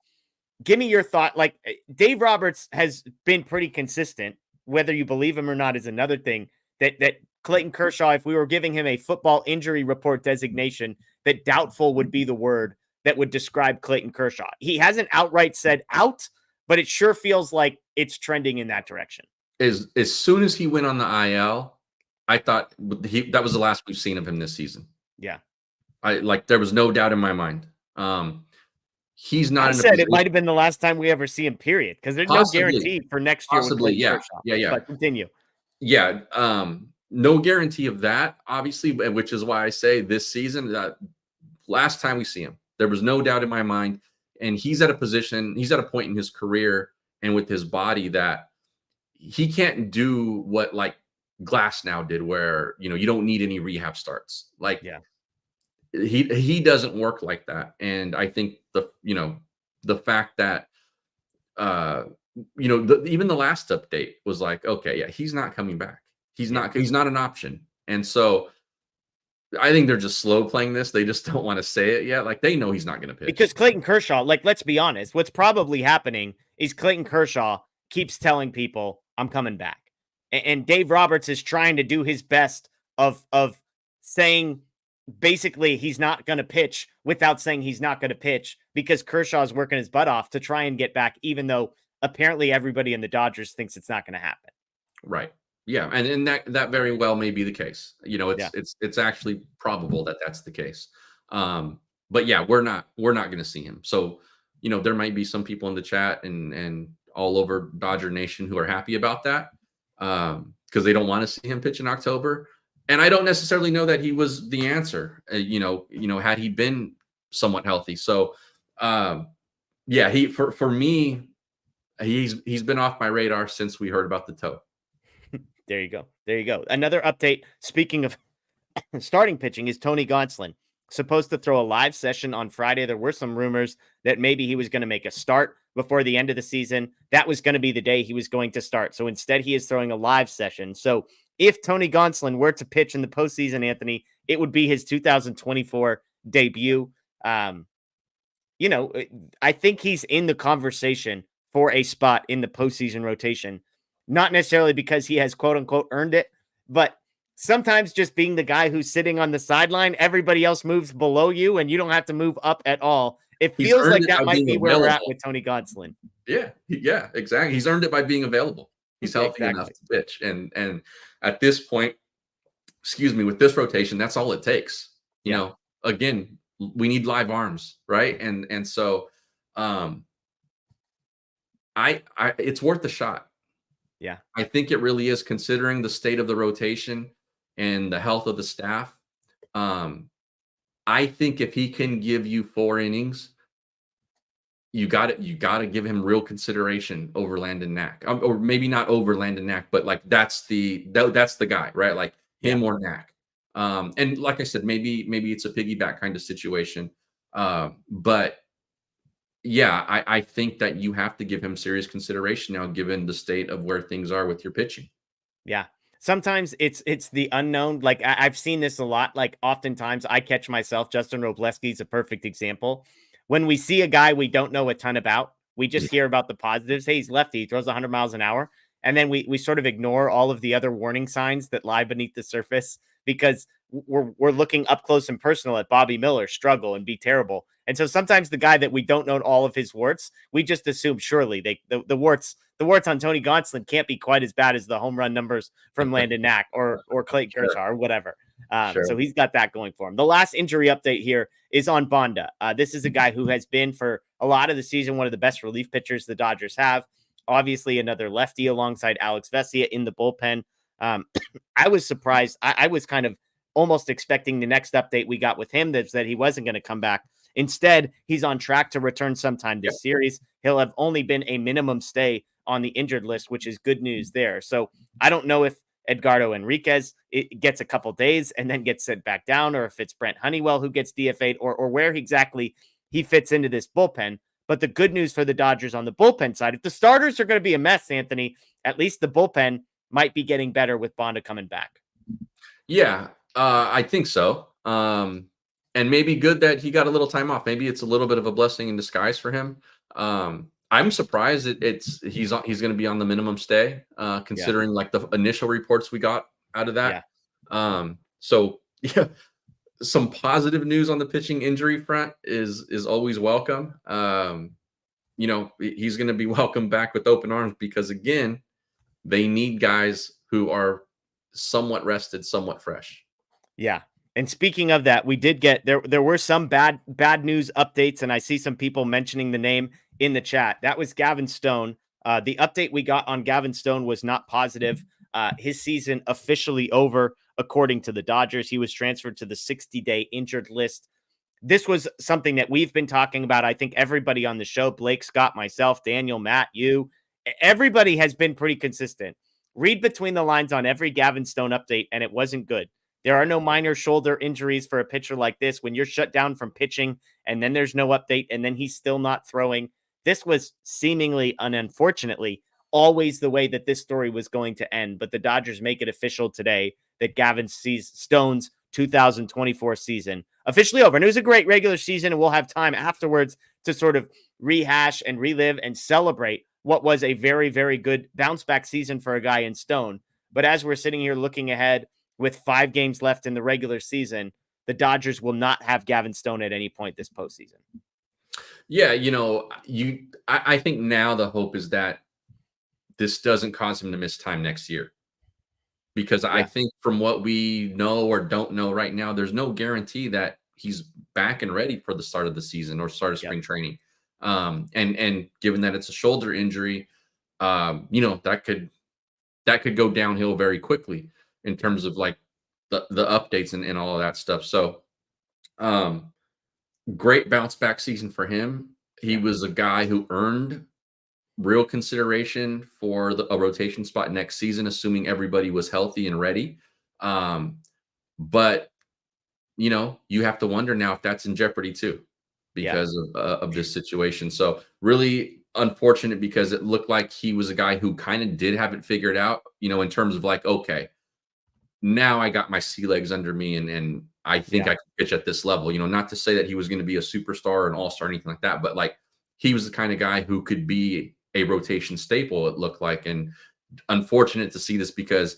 give me your thought. Like, Dave Roberts has been pretty consistent, whether you believe him or not is another thing, that Clayton Kershaw, if we were giving him a football injury report designation, that doubtful would be the word that would describe Clayton Kershaw. He hasn't outright said out, but it sure feels like it's trending in that direction. As soon as he went on the IL, I thought that was the last we've seen of him this season. Yeah. There was no doubt in my mind. He's not. I said it might have been the last time we ever see him, period, because there's no guarantee for next year. Possibly, yeah. But continue. Yeah. No guarantee of that, obviously, which is why I say this season, last time we see him, there was no doubt in my mind. And he's at a point in his career and with his body that he can't do what like Glass now did, where, you don't need any rehab starts. He doesn't work like that. And I think the fact that, even the last update was like, okay, yeah, he's not coming back. He's not an option. And so I think they're just slow playing this. They just don't want to say it yet. Like, they know he's not going to pitch. Because Clayton Kershaw, let's be honest, what's probably happening is Clayton Kershaw keeps telling people, I'm coming back. And Dave Roberts is trying to do his best of saying basically he's not going to pitch without saying he's not going to pitch because Kershaw's working his butt off to try and get back, even though apparently everybody in the Dodgers thinks it's not going to happen. Right. Yeah. And that very well may be the case. It's actually probable that that's the case. But yeah, we're not going to see him. So, there might be some people in the chat and all over Dodger Nation who are happy about that because they don't want to see him pitch in October. And I don't necessarily know that he was the answer, had he been somewhat healthy. So, yeah, for me, he's been off my radar since we heard about the toe. There you go. Another update. Speaking of starting pitching is Tony Gonsolin. Supposed to throw a live session on Friday. There were some rumors that maybe he was going to make a start before the end of the season. That was going to be the day he was going to start. So instead, he is throwing a live session. So if Tony Gonsolin were to pitch in the postseason, Anthony, it would be his 2024 debut. I think he's in the conversation for a spot in the postseason rotation. Not necessarily because he has quote unquote earned it, but sometimes just being the guy who's sitting on the sideline, everybody else moves below you and you don't have to move up at all. It feels like that might be where we're at with Tony Gonsolin. Yeah, exactly. He's earned it by being available. He's healthy enough to pitch. And at this point, with this rotation, that's all it takes. Again, we need live arms, right? And so it's worth a shot. Yeah. I think it really is, considering the state of the rotation and the health of the staff. I think if he can give you 4 innings, you got to give him real consideration over Landon Knack, or maybe not over Landon Knack, but like that's the guy, right? Like him or Knack. And like I said, maybe it's a piggyback kind of situation. But yeah, I think that you have to give him serious consideration now, given the state of where things are with your pitching. Yeah. Sometimes it's the unknown. Like I've seen this a lot. Like oftentimes I catch myself. Justin Robleski is a perfect example. When we see a guy we don't know a ton about, we just hear about the positives. Hey, he's lefty. He throws 100 miles an hour. And then we sort of ignore all of the other warning signs that lie beneath the surface because we're looking up close and personal at Bobby Miller struggle and be terrible. And so sometimes the guy that we don't know all of his warts, we just assume surely the warts on Tony Gonsolin can't be quite as bad as the home run numbers from Landon Knack or Clayton Kershaw or whatever. So he's got that going for him. The last injury update here is on Bonda. This is a guy who has been for a lot of the season one of the best relief pitchers the Dodgers have. Obviously, another lefty alongside Alex Vesia in the bullpen. I was surprised. I was kind of almost expecting the next update we got with him that he wasn't going to come back. Instead, he's on track to return sometime this series. He'll have only been a minimum stay on the injured list, which is good news there. So I don't know if Edgardo Enriquez gets a couple days and then gets sent back down, or if it's Brent Honeywell who gets DFA'd, or where exactly he fits into this bullpen. But the good news for the Dodgers on the bullpen side, if the starters are going to be a mess, Anthony, at least the bullpen might be getting better with Bonda coming back. Yeah, I think so. And maybe good that he got a little time off. Maybe it's a little bit of a blessing in disguise for him. I'm surprised he's going to be on the minimum stay, considering like the initial reports we got out of that. So yeah, some positive news on the pitching injury front is always welcome. He's going to be welcomed back with open arms because again, they need guys who are somewhat rested, somewhat fresh. Yeah. And speaking of that, we did get there were some bad news updates, and I see some people mentioning the name in the chat. That was Gavin Stone. The update we got on Gavin Stone was not positive. His season officially over, according to the Dodgers. He was transferred to the 60-day injured list. This was something that we've been talking about. I think everybody on the show, Blake, Scott, myself, Daniel, Matt, you, everybody has been pretty consistent. Read between the lines on every Gavin Stone update, and it wasn't good. There are no minor shoulder injuries for a pitcher like this. When you're shut down from pitching and then there's no update and then he's still not throwing, this was seemingly and unfortunately always the way that this story was going to end. But the Dodgers make it official today that Gavin Stone's 2024 season officially over. And it was a great regular season, and we'll have time afterwards to sort of rehash and relive and celebrate what was a very, very good bounce back season for a guy in Stone. But as we're sitting here looking ahead, with 5 games left in the regular season, the Dodgers will not have Gavin Stone at any point this postseason. Yeah, I think now the hope is that this doesn't cause him to miss time next year. Because I think from what we know or don't know right now, there's no guarantee that he's back and ready for the start of the season or start of spring training. And given that it's a shoulder injury, that could go downhill very quickly in terms of like the updates and all of that stuff. So great bounce back season for him. He was a guy who earned real consideration for a rotation spot next season, assuming everybody was healthy and ready. But you have to wonder now if that's in jeopardy too, because of this situation. So really unfortunate, because it looked like he was a guy who kind of did have it figured out, in terms of like, okay, now I got my sea legs under me and I think I can pitch at this level, not to say that he was going to be a superstar or an all-star or anything like that, but like he was the kind of guy who could be a rotation staple, it looked like. And unfortunate to see this, because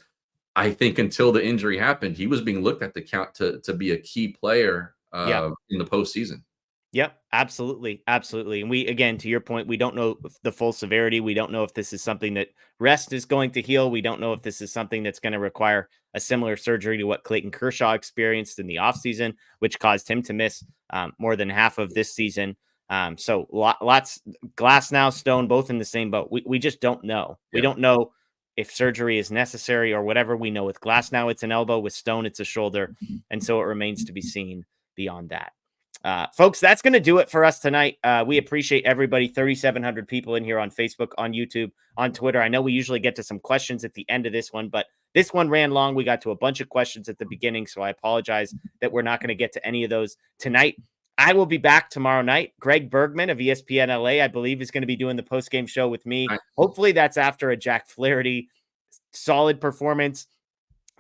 I think until the injury happened, he was being looked at the count to be a key player in the postseason. Yep, absolutely. Absolutely. And we, again, to your point, we don't know the full severity. We don't know if this is something that rest is going to heal. We don't know if this is something that's going to require a similar surgery to what Clayton Kershaw experienced in the offseason, which caused him to miss more than half of this season. So lots Glass now, Stone, both in the same boat. We just don't know. We don't know if surgery is necessary or whatever. We know with Glass now it's an elbow, with Stone it's a shoulder. And so it remains to be seen beyond that. Folks, that's going to do it for us tonight. We appreciate everybody, 3,700 people in here on Facebook, on YouTube, on Twitter. I know we usually get to some questions at the end of this one, but this one ran long. We got to a bunch of questions at the beginning, so I apologize that we're not going to get to any of those tonight. I will be back tomorrow night. Greg Bergman of ESPN LA, I believe, is going to be doing the postgame show with me. Hopefully that's after a Jack Flaherty solid performance,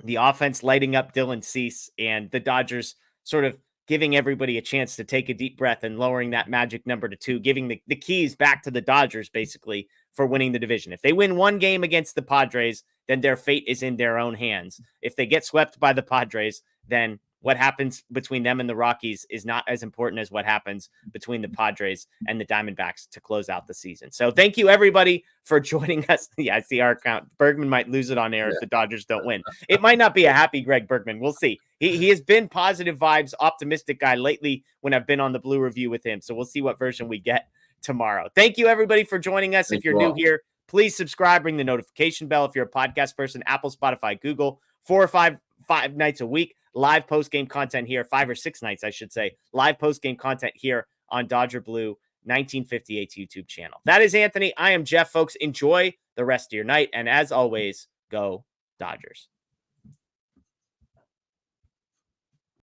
the offense lighting up Dylan Cease, and the Dodgers sort of giving everybody a chance to take a deep breath and lowering that magic number to 2, giving the keys back to the Dodgers, basically, for winning the division. If they win one game against the Padres, then their fate is in their own hands. If they get swept by the Padres, then what happens between them and the Rockies is not as important as what happens between the Padres and the Diamondbacks to close out the season. So thank you, everybody, for joining us. Yeah, I see our account. Bergman might lose it on air if the Dodgers don't win. It might not be a happy Greg Bergman. We'll see. He has been positive vibes, optimistic guy lately when I've been on the Blue Review with him. So we'll see what version we get tomorrow. Thank you, everybody, for joining us. If you're new here, please subscribe, ring the notification bell. If you're a podcast person, Apple, Spotify, Google, 4 or 5 nights a week. Live post-game content here, 5 or 6 nights, I should say. Live post-game content here on Dodger Blue 1958's YouTube channel. That is Anthony. I am Jeff, folks. Enjoy the rest of your night. And as always, go Dodgers.